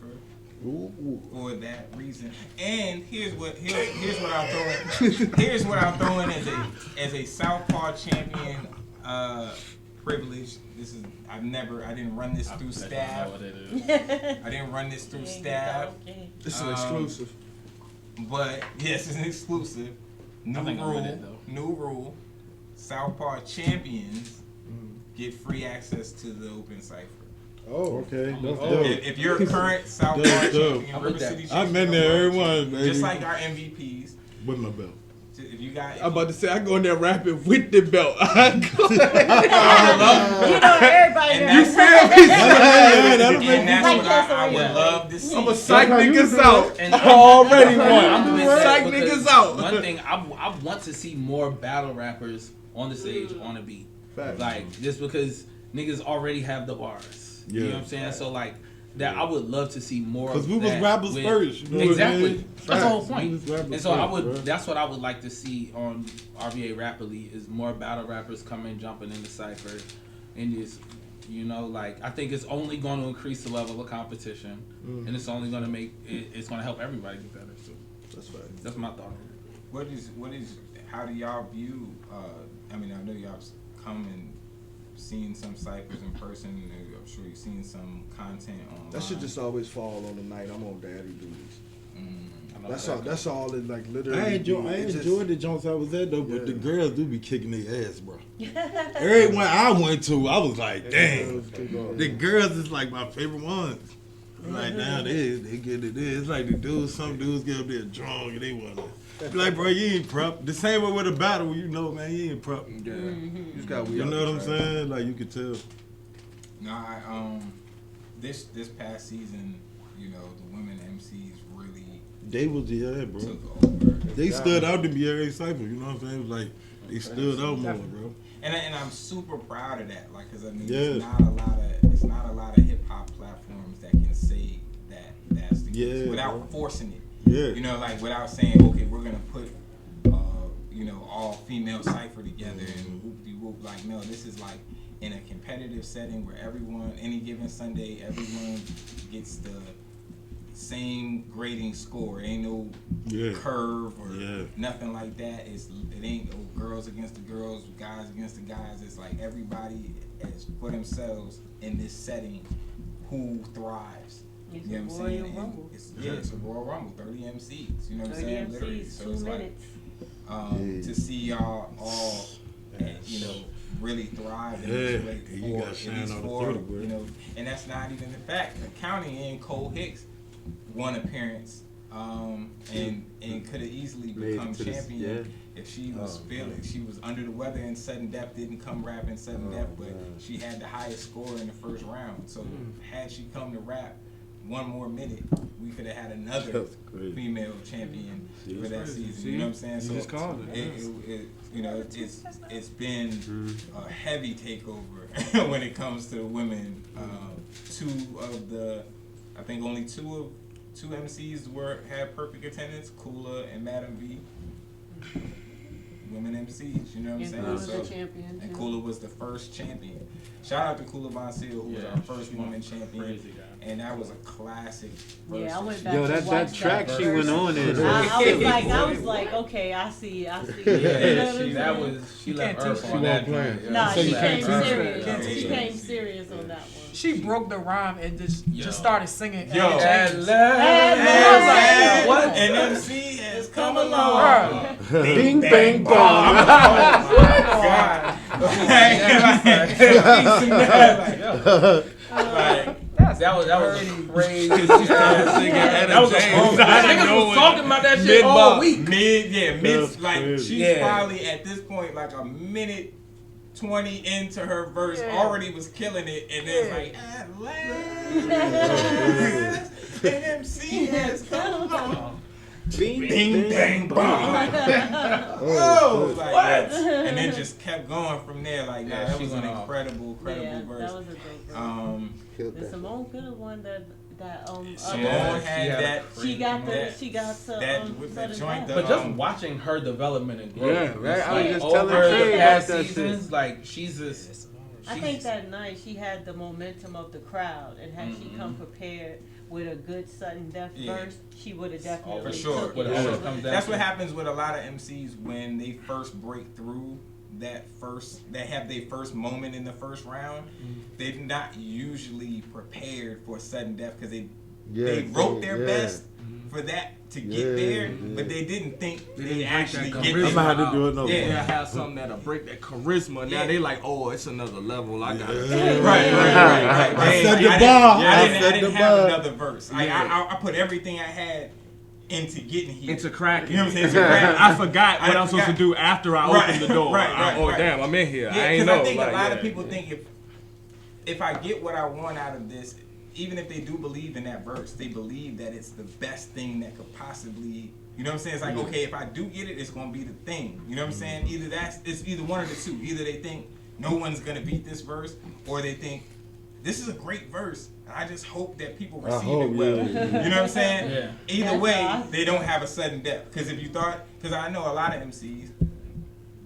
For that reason, and here's what I'll throw in. Here's what I'll throw in as a Southpaw champion privilege. This is I didn't run this through staff. I didn't run this through staff. This is an exclusive. But yes, it's an exclusive. New rule. Southpaw Champions get free access to the open cipher. Oh, okay. That's dope. If you're a current Southpaw champion, River City I've been there, everyone, baby. just like our MVPs. With my belt. If you got, I'm about to say I go in there rapping with the belt. Everybody. you feel me? And that's what I would love to see. I'm gonna psych niggas out. And already won. I'm gonna psych niggas out. One thing I want to see more battle rappers on the stage on a beat. Facts. Like just because niggas already have the bars. Yeah. You know what I'm saying? So like that I would love to see more. Because we was rappers first. You know Exactly. What I mean? That's the whole point. And so I would. Bro. That's what I would like to see on RVA Rap Elite is more battle rappers coming, jumping in the cipher, and just like I think it's only going to increase the level of competition, and it's only going to make it's going to help everybody get better. So That's right. that's my thought. What is? How do y'all view? I mean, I know y'all come and seen some ciphers in person. I'm sure you've seen some content online. That should just always fall on the night I'm on Daddy Duties. That's That's all it like literally. I just- enjoyed the joints I was at though, but the Yeah. girls do be kicking their ass, bro. Everyone I went to, I was like, damn. The girls is like my favorite ones. Like now they get it. It's like the dudes. Some dudes get up there drunk and they want to be like, bro, you ain't prep. The same way with a battle, man, you ain't prep. Yeah. You just got You know what I'm saying? Like you could tell. No, this past season, the women MCs really They was bro. took over. They stood out to be every cypher. You know what I'm saying? It was like they stood out more, bro. And I'm super proud of that. Like, cause I mean, Yeah. it's not a lot of hip hop platforms that can say that's the case without forcing it. Yeah. Like without saying, okay, we're gonna put all female cipher together and whoop de whoop. Like, no, this is like in a competitive setting where any given Sunday, everyone gets the same grading score. Ain't no curve or nothing like that. It ain't no girls against the girls, guys against the guys. It's like everybody is for themselves in this setting who thrives. It's You know a what I'm Royal saying? Rumble. It's a Royal Rumble, 30 MCs. You know what I'm 30 saying? Literally. MCs, So 2 it's minutes. like to see y'all all really thrived in Yeah, this way you for gotta at shine least on the 4, 30, bro. you know, and that's not even the fact. County and Cole Hicks won appearance, and could have easily Made it become to this- champion if she was feeling. She was under the weather, and sudden death didn't come rapping sudden death, but she had the highest score in the first round. So had she come to rap one more minute, we could have had another That's crazy. female champion for that season. See? You know what I'm saying? You just called it. You know, it's been a heavy takeover when it comes to the women. I think only two MCs had perfect attendance, Kula and Madam V. Women MCs, you know what I'm And saying? Kula was the champion, And too. Kula was the first champion. Shout out to Kula Von Seal, who was our first woman champion. crazy guy. And that was a classic. Yeah, I went versus. back Yo, to that watch track she verse. went on is. I was like, okay, I see. You know what I'm saying? She left can't Earth teach on that. that She won't joint. play. Nah, Yeah, she left came Earth. serious. Yeah. She came serious on that one. She broke the rhyme and just started singing. Yo. At Hey, And, what? and MC has come along. Bing, bang, bong. That was crazy. That was a long time. Niggas was talking about that shit all week. Mid, like crazy. she's Yeah. probably at this point like a minute 20 into her verse, already was killing it, and then it's like, at last, an MC has come along. Bing, bang, bong. Oh, like, yes. And then just kept going from there. Like, Yeah, that she was an went off. incredible Yeah, verse. that was a great verse. And Simone could have won that Simone other- had that. She got that- some that with the Southern joint, Death. But just watching her development and growth. Yeah, right. I was just over telling Trey the about past that seasons, shit. like she's just. I think that night she had the momentum of the crowd, and had she come prepared with a good sudden death verse, she would have definitely For sure. took What it. it always comes down That's to. what happens with a lot of MCs when they first break through they have their first moment in the first round. They're not usually prepared for sudden death because they wrote their best for that to get there, but they didn't think they actually get there. I'm gonna have to do it no Yeah. more. I have something that'll break that charisma. Now they like, oh, it's another level. I got it. Right. I set the I bar. didn't have another verse. I put everything I had into getting here. Into cracking. You know what I'm saying? Into cracking. I forgot what I'm supposed to forgot. do after I Right, open the door. right, Oh, right. damn, I'm in here. I Yeah, ain't because know. I think like, a lot yeah. of people think if I get what I want out of this, even if they do believe in that verse, they believe that it's the best thing that could possibly, you know what I'm saying? It's like, okay, if I do get it, it's gonna be the thing. You know what I'm saying? It's either one of the two. Either they think no one's gonna beat this verse, or they think this is a great verse. I just hope that people receive it well. yeah. You know what I'm saying? Yeah. Either That's way, awesome. they don't have a sudden death. Because if you thought, because I know a lot of MCs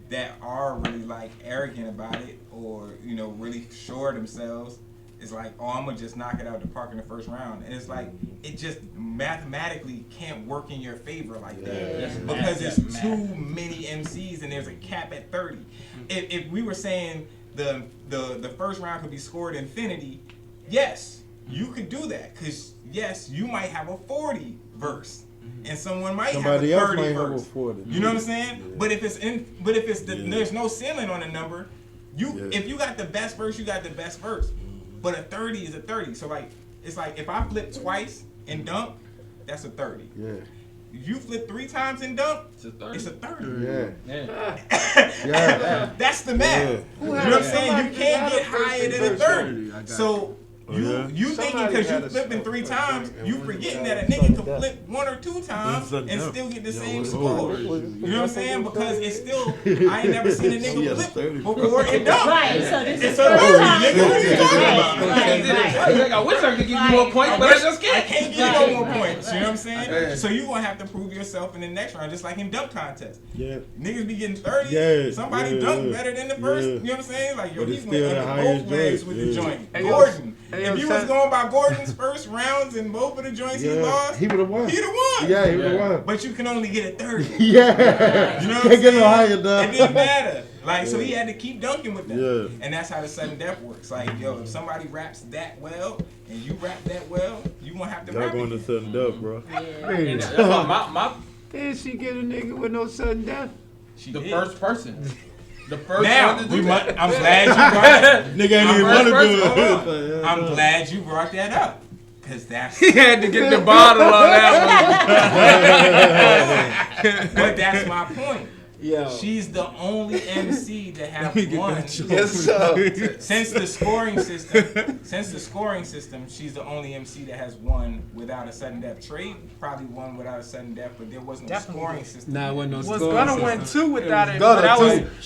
that are really like arrogant about it, or you know really sure of themselves. It's like, oh, I'm gonna just knock it out the park in the first round, and it's like it just mathematically can't work in your favor like that because it's too many MCs and there's a cap at 30. If we were saying the first round could be scored infinity, yes, you could do that because yes, you might have a 40 verse. And someone might Somebody have a else 30 might have a verse. 40. You know what I'm saying? Yeah. But if it's there's no ceiling on the number. If you got the best verse, you got the best verse. But a 30 is a 30. So like it's like if I flip twice and dunk, that's a 30. Yeah. If you flip 3 times and dunk, It's a 30. it's a 30. Yeah. Yeah. That's the math. You know what I'm saying? You can't get higher than a 30. So you thinking because you flipping 3 times, you forgetting that a nigga can flip 1 or 2 times and still get the same score. You know what I'm saying? Because it's still, I ain't never seen a nigga flip before and dunk. Right, so this It's is a first 30, time. nigga. What are you talking about? Right. I wish I could give you more points, but I just I can't. can't give you no more points. You know what I'm saying? So you gonna have to prove yourself in the next round, just like in dunk contest. Yeah. Niggas be getting 30. Yeah, Somebody yeah, dunk yeah. better than the first. Yeah. You know what I'm saying? Like, yo, But he it's went still the under highest both legs joint. with the Yeah. joint. Hey, yo, Gordon. hey, yo, If you was son. going by Gordon's first rounds in both of the joints he lost, He would have won. he'd have won. Yeah, he would have won. But you can only get a 30. Yeah. You know what I'm Can't get saying? no higher, dog. It didn't matter. Like, so he had to keep dunking with them. Yeah. And that's how the sudden death works. Like, yo, if somebody raps that well and you rap that well, you won't have to Y'all rap going to again. sudden death, bro. And that's why my Did she get a nigga with no sudden death? She the did. first person. The first now, one to do that. I'm glad you brought that. Nigga ain't even want to do it. I'm glad you brought that up. Because that's... He had to get the bottle on that one. But that's my point. Yo. She's the only MC to have won. Yes, sir. Since the scoring system, she's the only MC that has won without a sudden death. Trey probably won without a sudden death, but there wasn't a scoring system. Nah, wasn't no was scoring gonna system. win 2 without it, Gonna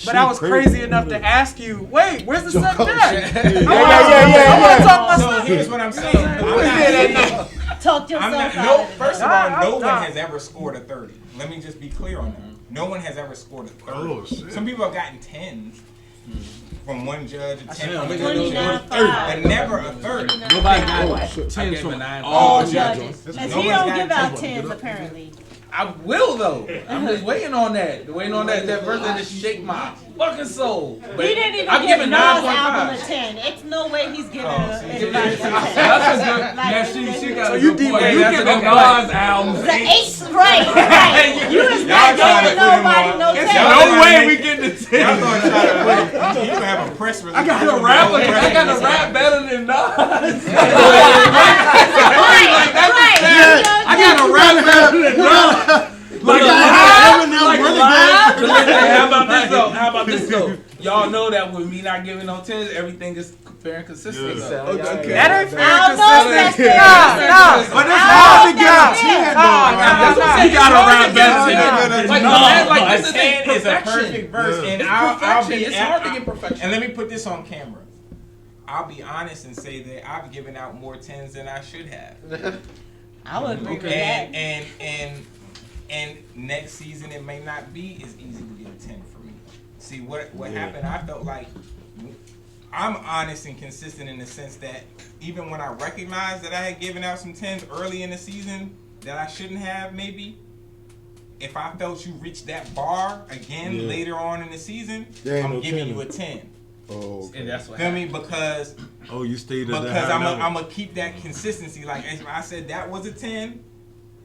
but I was crazy enough to ask you, wait, where's the sudden death? Yeah. I want to talk about So here's what I'm saying. Talk yourself out of it. First of all, no one has ever scored a 30. Let me just be clear on that. No one has ever scored a 30. Oh, shit. Some people have gotten 10s from one judge, a 10 from 29-5. but never a 30. Nobody got I gave him a 9. All Judges. judges. And No he one's don't got give out 10. 10s apparently. I will though. I'm just waiting on that. Waiting on that person to shake my fucking soul. But He didn't even I'm give giving Nas 9.5. album a 10. It's no way he's giving anybody a 10. That's a good. Like, Yeah, she got So a you good point. you That's give a a good Nas point. album. The 8th, right. You is not trying to giving put him nobody on. no 10. Y'all No trying way to we make- getting the Y'all 10. gonna try to put it. You gonna have a press release. I got to rap. I got to rap better than Nas. Right. I got to rap better than Nas. Like how about this though? How about this though? Y'all know that with me not giving no 10s, everything is fair and consistent. Yeah. though. Okay. That ain't fair I don't know if that's consistent. fair. But it's I hard to don't get know a if that's 10 fair. That's what I'm saying. You gotta It's hard rap to get better a than 10. Like, No, like a this is 10 is a perfection. perfect verse, and It's I'll perfection. be. It's hard to get perfection. And let me put this on camera. I'll be honest and say that I've given out more 10s than I should have. I would agree with that. And next season it may not be as easy to get a 10 for me. See what happened? I felt like I'm honest and consistent in the sense that even when I recognized that I had given out some 10s early in the season that I shouldn't have, maybe if I felt you reached that bar again later on in the season, I'm giving you a 10. Oh, okay. And that's what Feel happened. me? Because You stayed at because that high level. I'm gonna keep that consistency. Like if I said that was a 10,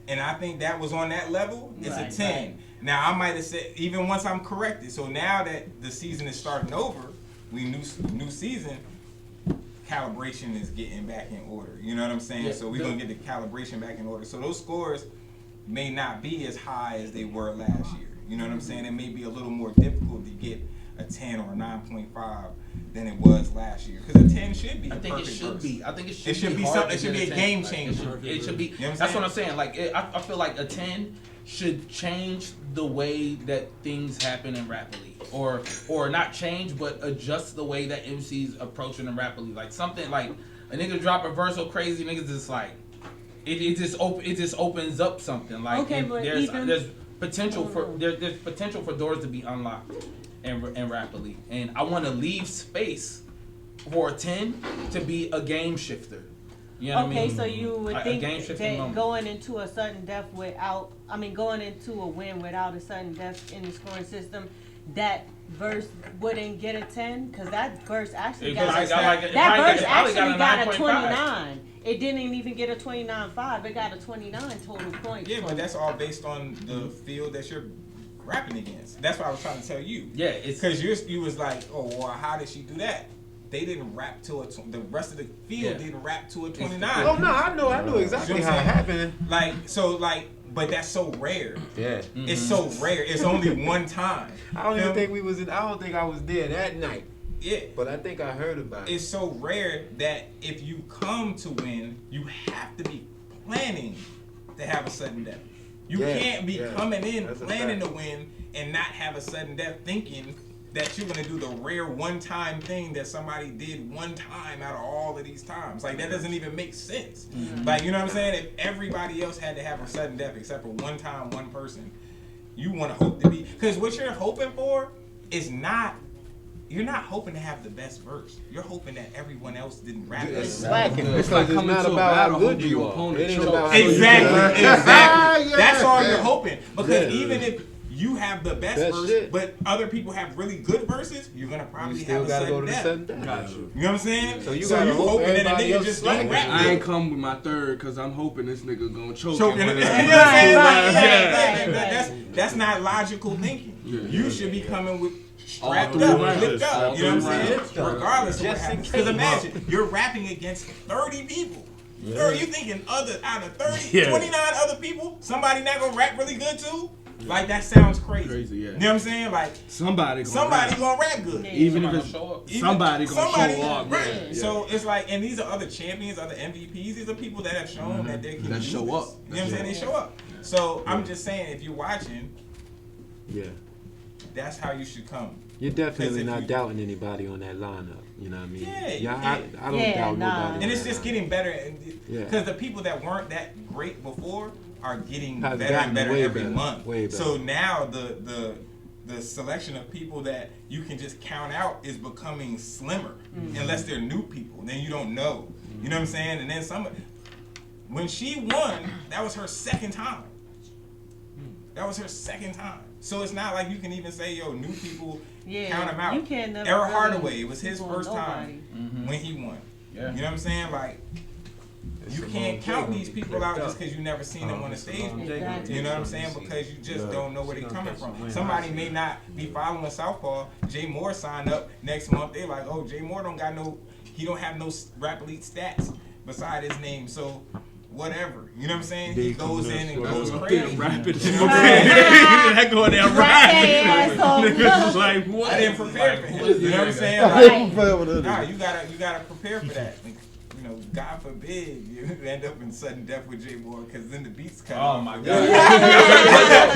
and I think that was on that level, it's a 10. Right. Now I might have said even once I'm corrected. So now that the season is starting over, we new season. Calibration is getting back in order. You know what I'm saying? Yeah, So we're gonna get the calibration back in order. So those scores may not be as high as they were last year. You know what I'm saying? It may be a little more difficult to get a 10 or a 9.5 than it was last year. Because a 10 should be. I think it perfect should verse. be. I think it should, It should be hard something. to It should get be a 10. game Like, changer. it should be. You know what I'm That's saying? what I'm saying. Like I feel like a 10 should change the way that things happen in Rap League, or not change, but adjust the way that MCs approach it in Rap League. Like something like a nigga drop a verse so crazy, niggas just like it just opens up something. Like Okay, but there's potential for there's potential for doors to be unlocked in Rap League, and I want to leave space for a 10 to be a game shifter. You know what I mean? So you would A think game shifting that moment. going into a sudden death going into a win without a sudden death in the scoring system, that verse wouldn't get a 10? Because that verse actually got a 29. It didn't even get a 29.5. It got a 29 total points. Yeah, but that's all based on the field that you're rapping against. That's what I was trying to tell you. Yeah, it's because you was like, oh, well, how did she do that? They didn't rap to the rest of the field didn't rap to a 29. Oh no, I know exactly how it happened. But that's so rare. Yeah, it's so rare. It's only one time. I don't even think I don't think I was there that night. Yeah, but I think I heard about it. It's so rare that if you come to win, you have to be planning to have a sudden death. You can't be coming in planning to win and not have a sudden death, thinking that you're gonna do the rare one-time thing that somebody did one time out of all of these times. Like that doesn't even make sense. Like, you know what I'm saying? If everybody else had to have a sudden death except for one time, one person, you want to hope to be, because what you're hoping for is not. You're not hoping to have the best verse. You're hoping that everyone else didn't rap it. It's slacking. It's like it's not about how good you are. It ain't about exactly. That's all you're hoping. Because even if you have the best verse, shit. but other people have really good verses, you're gonna probably still have a gotta go sudden to the death. sudden death. Got you. You know what I'm saying? So you so gotta you hope hoping that a everybody nigga else just don't slang rap it. I good. ain't come with my third because I'm hoping this nigga gonna choke Choking him. it. You know Yeah. what I'm saying? Right, That's not logical thinking. You should be coming with strapped All up, through flipped up. rounds. You know what I'm All saying? through rounds. Regardless of what Just in happens. Because case. imagine you're rapping against 30 people. Are you thinking out of 30, Yeah. 29 other people, somebody not gonna rap really good too? Like that sounds crazy. Crazy, yeah. You know what I'm saying? Like Somebody gonna rap good. Yeah. Even if Somebody it's show up. somebody gonna show up. Right. Yeah. So it's like, and these are other champions, other MVPs. These are people that have shown that they can That do show this. up. You know what I'm saying? They show up. So I'm just saying, if you're watching, Yeah. that's how you should come. You're definitely Because if not you- doubting anybody on that lineup. You know what I mean? Yeah, I don't Yeah, doubt nah. nobody. And it's on just that getting better, Yeah. because the people that weren't that great before are getting Has better gotten and better way every better, month. way better. So now the selection of people that you can just count out is becoming slimmer, unless they're new people. Then you don't know. You know what I'm saying? And then when she won, that was her second time. That was her second time. So it's not like you can even say, yo, new people, Yeah, count them out. you can't never Errol really Hardaway, it was his go first nobody. time when he won. Yeah. You know what I'm saying? Like, you can't count these people out just because you never seen them on the stage. Exactly. You know what I'm saying? Because you just don't know where they're coming from. Somebody may not be following Southpaw. Jay Morr signed up next month. They like, oh, Jay Morr he don't have no rap elite stats beside his name. So whatever. You know what I'm saying? He goes in and goes crazy. That go there Right, Niggas like what? I didn't prepare for him. You know what I'm saying? Right. Nah, you gotta prepare for that. You know, God forbid you end up in sudden death with Jay Moore, because then the beats come. Oh my God!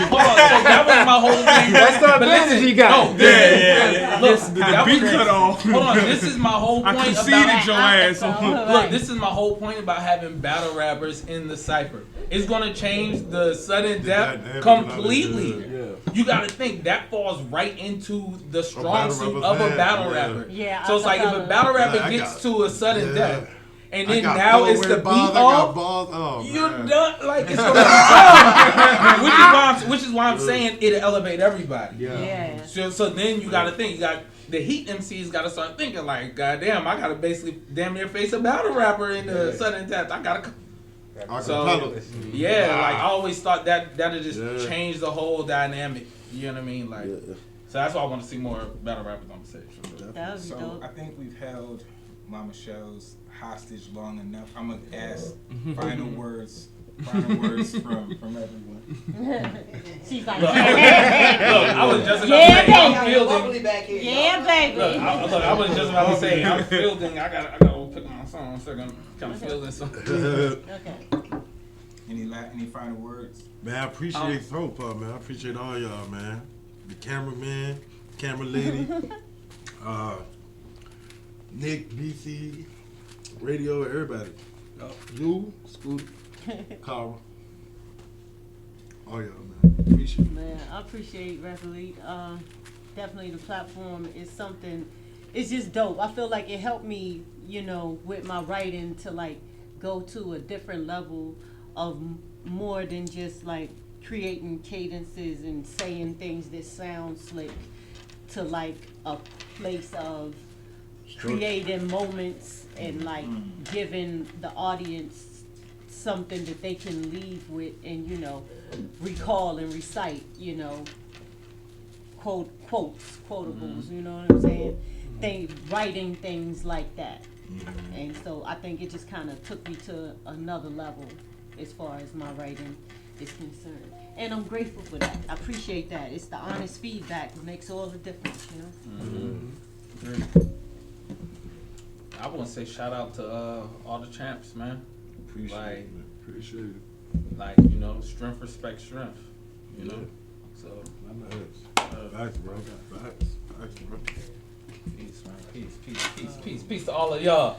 Hold on, so that was my whole thing. That's the advantage he got. No, Yeah. Look, The that beat was- cut off. Hold on, this is my whole I point conceded about. your ass. Look, this is my whole point about having battle rappers in the cypher. It's gonna change the sudden death dynamic completely. of it, You gotta think that falls right into the strong battle suit rapper's of a hand, battle yeah. rapper. Yeah, So it's like if a battle rapper Yeah, I gets got- to a sudden yeah. death, and I then got now it's the throwaway beat balls, I got off. balls. Oh, You're man. done. Like it's gonna be tough. Which is why I'm saying it'll elevate everybody. Yeah. So then you gotta think. You got the Heat MCs gotta start thinking like, goddamn, I gotta basically damn near face a battle rapper in the sudden death. I gotta. So Acapella. yeah, like I always thought that'll just Yeah. change the whole dynamic. You know what I mean? Like, so that's why I want to see more battle rappers on the stage. For sure. That would be So dope. I think we've held Ma Michele's hostage long enough. I'm gonna ask final words from everyone. She's like, Look, yeah, I was just about Yeah, to say, I'm baby. fielding. baby. Look, I was just about to say, I'm fielding. I gotta pick my song. So I'm kind of fielding something. Okay. Any final words? Man, I appreciate Southpaw, man. I appreciate all y'all, man. The cameraman, camera lady, Nick, BC, radio, everybody. You, Scoot, Carl. All y'all, man. Appreciate it. Man, I appreciate Rap Elite. Definitely the platform is something, it's just dope. I feel like it helped me, with my writing to like go to a different level of more than just like creating cadences and saying things that sound slick, to like a place of creating moments and like giving the audience something that they can leave with and recall and recite, quotables, you know what I'm saying? Writing things like that. And so I think it just kind of took me to another level as far as my writing is concerned. And I'm grateful for that. I appreciate that. It's the honest feedback that makes all the difference, I want to say shout out to all the champs, man. Appreciate Like- it, man. Appreciate it. Like, strength respects strength. Yeah. So Facts, bro. Facts, bro. peace, man. Peace to all of y'all.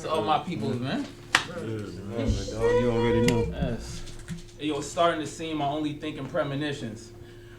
To all my peoples, man. Yeah, man. You already know. Yes. Yo, starting to see my only thinking premonitions.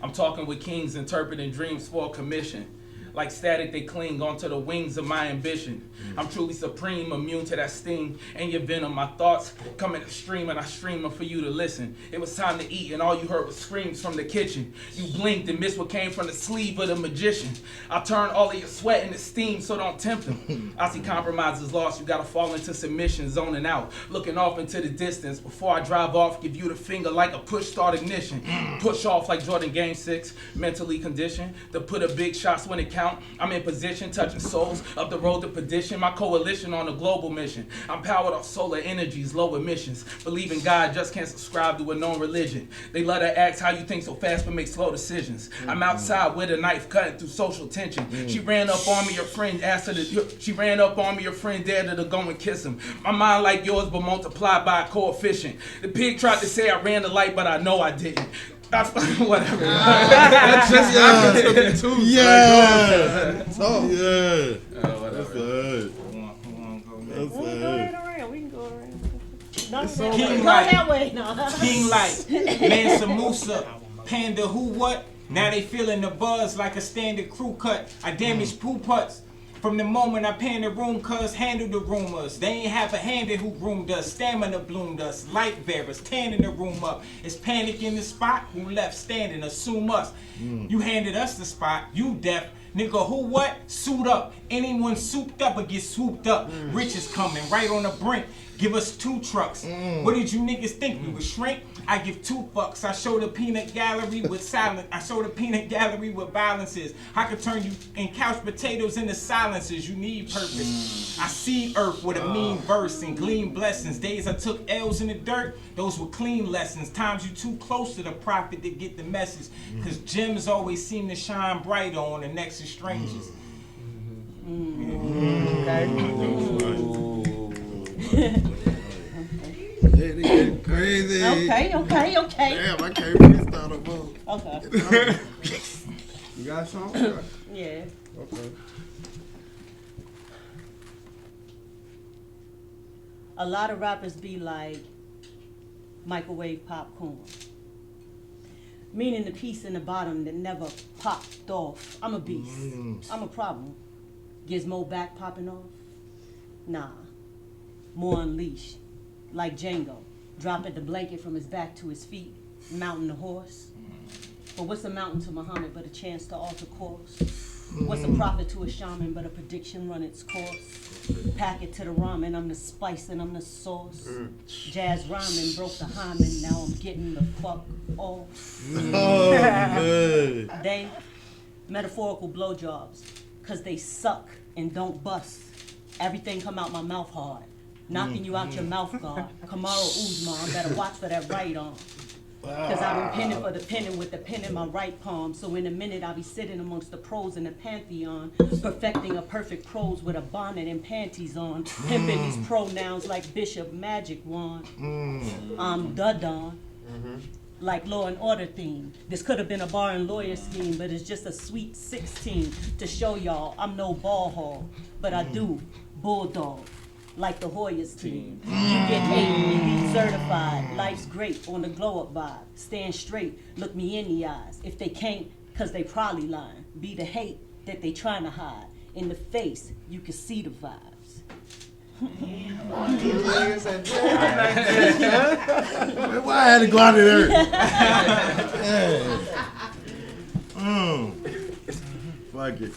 I'm talking with kings, interpreting dreams for a commission. Like static, they cling onto the wings of my ambition. I'm truly supreme, immune to that sting and your venom. My thoughts come in a stream and I stream them for you to listen. It was time to eat and all you heard was screams from the kitchen. You blinked and missed what came from the sleeve of the magician. I turned all of your sweat into steam, so don't tempt them. I see compromise is lost. You gotta fall into submission, zoning out, looking off into the distance. Before I drive off, give you the finger like a push start ignition. Push off like Jordan Game 6, mentally conditioned to put a big shots when it count. I'm in position, touching souls up the road to perdition. My coalition on a global mission. I'm powered off solar energies, low emissions. Believe in God, just can't subscribe to a known religion. They love to ask how you think so fast but make slow decisions. I'm outside with a knife cutting through social tension. She ran up on me, your friend asked her to. She ran up on me, your friend dared her to go and kiss him. My mind like yours but multiplied by a coefficient. The pig tried to say I ran the light but I know I didn't. Whatever. That's just too. Yeah. So yeah. Whatever. That's good. We can go right around. We can go around. No, King go Light. that way. No. King Light, Mansa Musa, Panda who what? Now they feeling the buzz like a standard crew cut. I damaged poo putts. From the moment I pan the room, cuz handle the rumors. They ain't have a handed who groomed us. Stamina bloomed us. Light bearers, tanning the room up. It's panic in the spot. Who left standing? Assume us. You handed us the spot. You deaf. Nigga, who what? Suit up. Anyone souped up or get swooped up. Rich is coming right on the brink. Give us 2 trucks. What did you niggas think? We would shrink? I give 2 fucks. I show the peanut gallery with silence. I show the peanut gallery with balances. I could turn you in couch potatoes into silences. You need purpose. I see earth with a mean verse and glean blessings. Days I took L's in the dirt, those were clean lessons. Times you too close to the prophet to get the message. Cause gems always seem to shine brighter on the next of strangers. Yeah, they getting crazy. Okay. Damn, I can't freestyle no more. Okay. You got something? Yeah. Okay. A lot of rappers be like microwave popcorn, meaning the piece in the bottom that never popped off. I'm a beast. I'm a problem. Gizmo back popping off? Nah. More unleashed. Like Django, dropping the blanket from his back to his feet, mounting the horse. But what's a mountain to Muhammad but a chance to alter course? What's a prophet to a shaman but a prediction run its course? Pack it to the ramen, I'm the spice and I'm the sauce. Jazz rhyming broke the hymen, now I'm getting the fuck off. They metaphorical blowjobs, cause they suck and don't bust. Everything come out my mouth hard. Knocking you out your mouth guard. Kamaru Usman, better watch for that right arm. Cause I've been penning for the penning with the pen in my right palm. So in a minute I'll be sitting amongst the pros in the pantheon, perfecting a perfect prose with a bonnet and panties on, pimping these pronouns like Bishop Magic Wand. I'm the Don. Like Law and Order theme. This could have been a bar and lawyer scheme, but it's just a sweet 16 to show y'all I'm no ball hog, but I do bulldog. Like the Hoyas team. You get 8 and be certified. Life's great on the glow up vibe. Stand straight, look me in the eyes. If they can't, cause they probably lying. Be the hate that they trying to hide. In the face, you can see the vibes. Why I had to go out of there? Fuck it.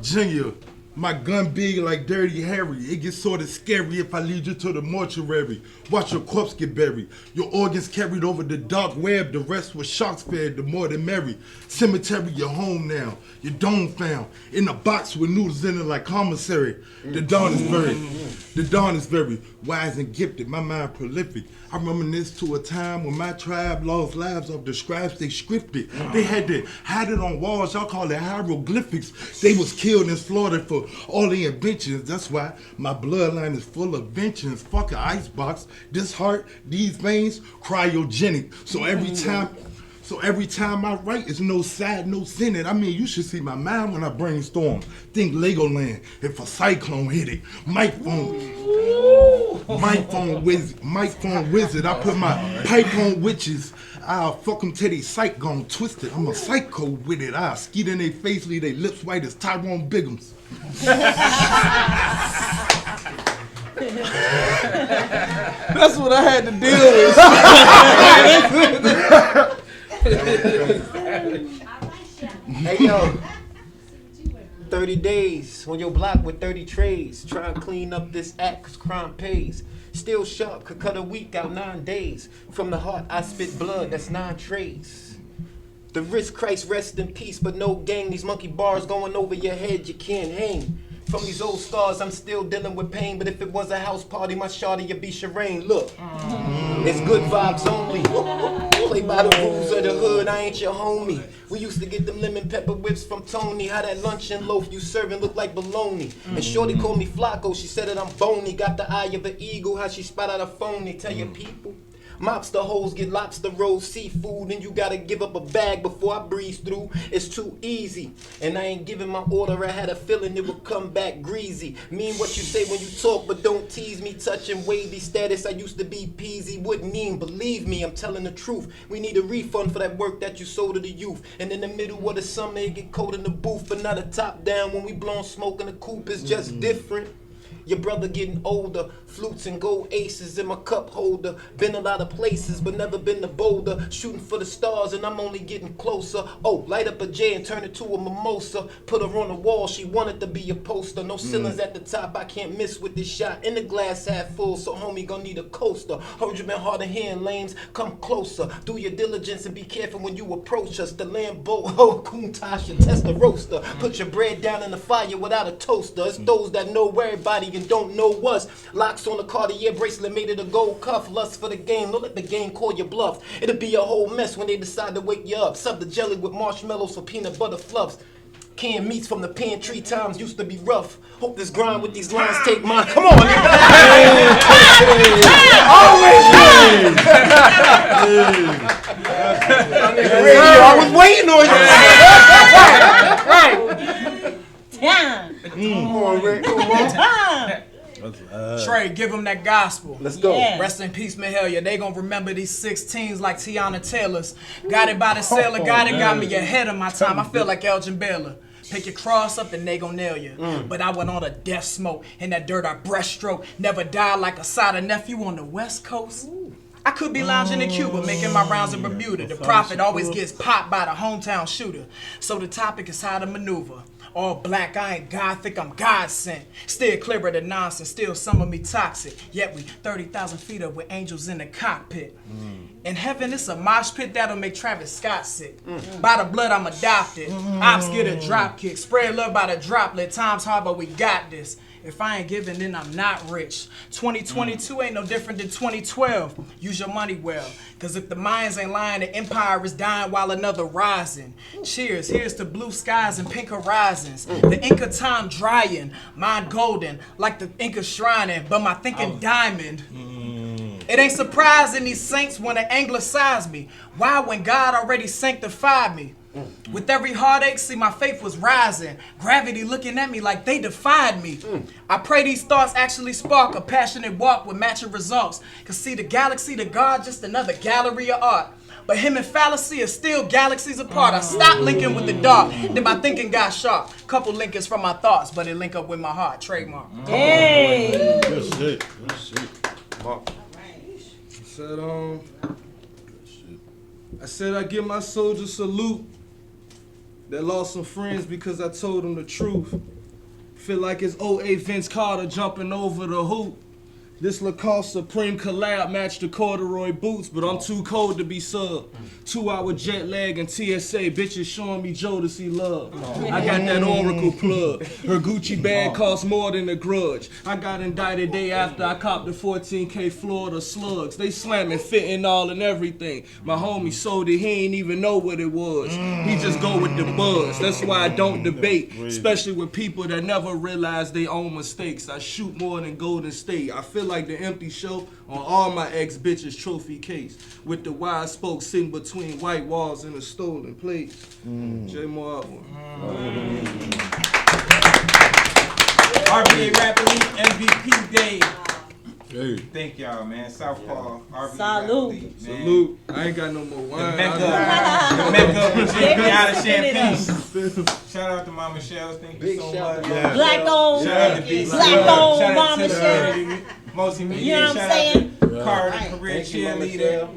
Jinya. My gun big like Dirty Harry. It gets sort of scary if I lead you to the mortuary. Watch your corpse get buried. Your organs carried over the dark web. The rest was sharks fed, the more the merry. Cemetery, you're home now. Your dome found. In a box with noodles in it like commissary. The dawn is very, wise and gifted. My mind prolific. I reminisce to a time when my tribe lost lives of the scribes they scripted. They had to hide it on walls, y'all call it hieroglyphics. They was killed and slaughtered for all the inventions. That's why my bloodline is full of vengeance. Fuck an icebox. This heart, these veins, cryogenic. So every time I write, it's no side, no sinning. I mean, you should see my mind when I brainstorm. Think Legoland, if a cyclone hit it. Microphone. microphone wizard. I put my pipe on witches. I'll fuck them till they sight gone twisted. I'm a psycho with it. I'll skeet in their face, leave their lips white as Tyrone Biggums. That's what I had to deal with. Hey yo, 30 days on your block with 30 trades. Try and clean up this act cause crime pays. Still sharp, could cut a week out 9 days. From the heart I spit blood, that's 9 trays. The wrist Christ rest in peace, but no gang. These monkey bars going over your head, you can't hang. From these old scars, I'm still dealing with pain. But if it was a house party, my shawty would be Shireen. Look, it's good vibes only. Play by the rules of the hood, I ain't your homie. We used to get them lemon pepper whips from Tony. How that luncheon loaf you serving look like bologna. And shorty called me Flacco, she said that I'm bony. Got the eye of an eagle, how she spat out a phone. They tell your people. Mobster hoes get lobster rolls, seafood, and you gotta give up a bag before I breeze through. It's too easy, and I ain't giving my order. I had a feeling it would come back greasy. Mean what you say when you talk, but don't tease me. Touching wavy status, I used to be peasy. Wouldn't even believe me, I'm telling the truth. We need a refund for that work that you sold to the youth. And in the middle of the summer, it get cold in the booth, but not a top down. When we blowing smoke in the coupe, it's just different. Your brother getting older, flutes and gold aces in my cup holder. Been a lot of places, but never been to Boulder. Shooting for the stars, and I'm only getting closer. Oh, light up a J and turn it to a mimosa. Put her on the wall, she wanted to be a poster. No ceilings at the top, I can't miss with this shot. In the glass half full, so homie gon' need a coaster. Heard you been hard of hearing, lames, come closer. Do your diligence and be careful when you approach us. The Lambo, oh, Kuntasha, test the roaster. Put your bread down in the fire without a toaster. It's those that know everybody and don't know us. Locks on the Cartier bracelet made it a gold cuff. Lust for the game, don't let the game call your bluff. It'll be a whole mess when they decide to wake you up. Sub the jelly with marshmallows for peanut butter fluffs. Canned meats from the pantry, times used to be rough. Hope this grind with these lines take mine. Come on, nigga. Always I was waiting on you. Right. Damn. Come on, Rick. Come on. Trey, give them that gospel. Let's go. Yeah. Rest in peace, Mahalia. They gonna remember these 16s like Tiana Taylor's. Got it by the sailor, got me ahead of my time. I feel like Elgin Baylor. Pick your cross up and they gon' nail you. But I went on a death smoke. In that dirt I breaststroke. Never died like a side of nephew on the West Coast. I could be lounging in Cuba, making my rounds in Bermuda. The prophet always gets popped by the hometown shooter. So the topic is how to maneuver. All black, I ain't gothic, I'm God sent. Still clearer than nonsense, still some of me toxic. Yet we 30,000 feet up with angels in the cockpit. In heaven, it's a mosh pit that'll make Travis Scott sick. By the blood, I'm adopted. Ops get a drop kick. Spread love by the droplet. Time's hard, but we got this. If I ain't giving, then I'm not rich. 2022 ain't no different than 2012. Use your money well. Cause if the minds ain't lying, the empire is dying while another rising. Cheers, here's to blue skies and pink horizons. The Inca time drying, mine golden, like the Inca shrining, but my thinking diamond. It ain't surprising these saints wanna anglicize me. Why when God already sanctified me? With every heartache, see my faith was rising. Gravity looking at me like they defied me. I pray these thoughts actually spark a passionate walk with matching results. Cause see the galaxy to God, just another gallery of art. But him and fallacy are still galaxies apart. I stopped linking with the dark, then my thinking got sharp. Couple linkers from my thoughts, but it link up with my heart. Trademark. Hey. Good shit. Good shit. I said I give my soldiers salute that lost some friends because I told them the truth. Feel like it's 08 Vince Carter jumping over the hoop. This Lacoste Supreme collab matched the corduroy boots, but I'm too cold to be sub. 2-hour jet lag and TSA, bitches showing me Jodeci love. I got that Oracle plug. Her Gucci bag costs more than a grudge. I got indicted day after I copped the 14K Florida slugs. They slamming, fitting all and everything. My homie sold it, he ain't even know what it was. He just go with the buzz. That's why I don't debate, especially with people that never realize they own mistakes. I shoot more than Golden State. I feel like the empty show on all my ex-bitches trophy case with the wide spoke sitting between white walls and a stolen plate. J. Morr. RVA Rap Elite MVP Day. Hey. Thank y'all, man. Southpaw, RVA. Salute. League, man. Salute. I ain't got no more The wine. Mecca of Virginia out of Champagne. Champagne. Shout out to Ma Michele. Thank you Big so shout much. out. Black owned, Shout out to BCMusic1st. black owned Shout Ma out to Michele. Multimedia. You know what I'm Shout saying? out to Carter, Right. career Thank you, Ma cheerleader. Michele.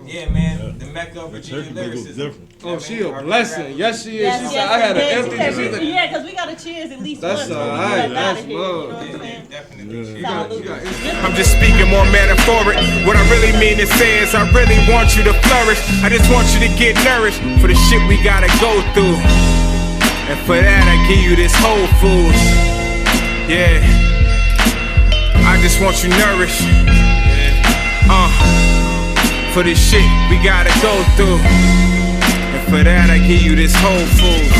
Yeah, man. The Mecca of Virginia Turkey was lyricism. different. Oh, she a blessing. Yes, she is. Yes, She yes, said I had an yes, empty. because She's like, yeah, because we got to cheers at least That's once. all before we right. get out That's of here, you know love. what I'm saying? Definitely. Salute. I'm just speaking more metaphoric. What I really mean to say is I really want you to flourish. I just want you to get nourished for the shit we gotta go through. And for that I give you this Whole Foods. Yeah. I just want you nourished. For this shit we gotta go through. And for that I give you this Whole Foods.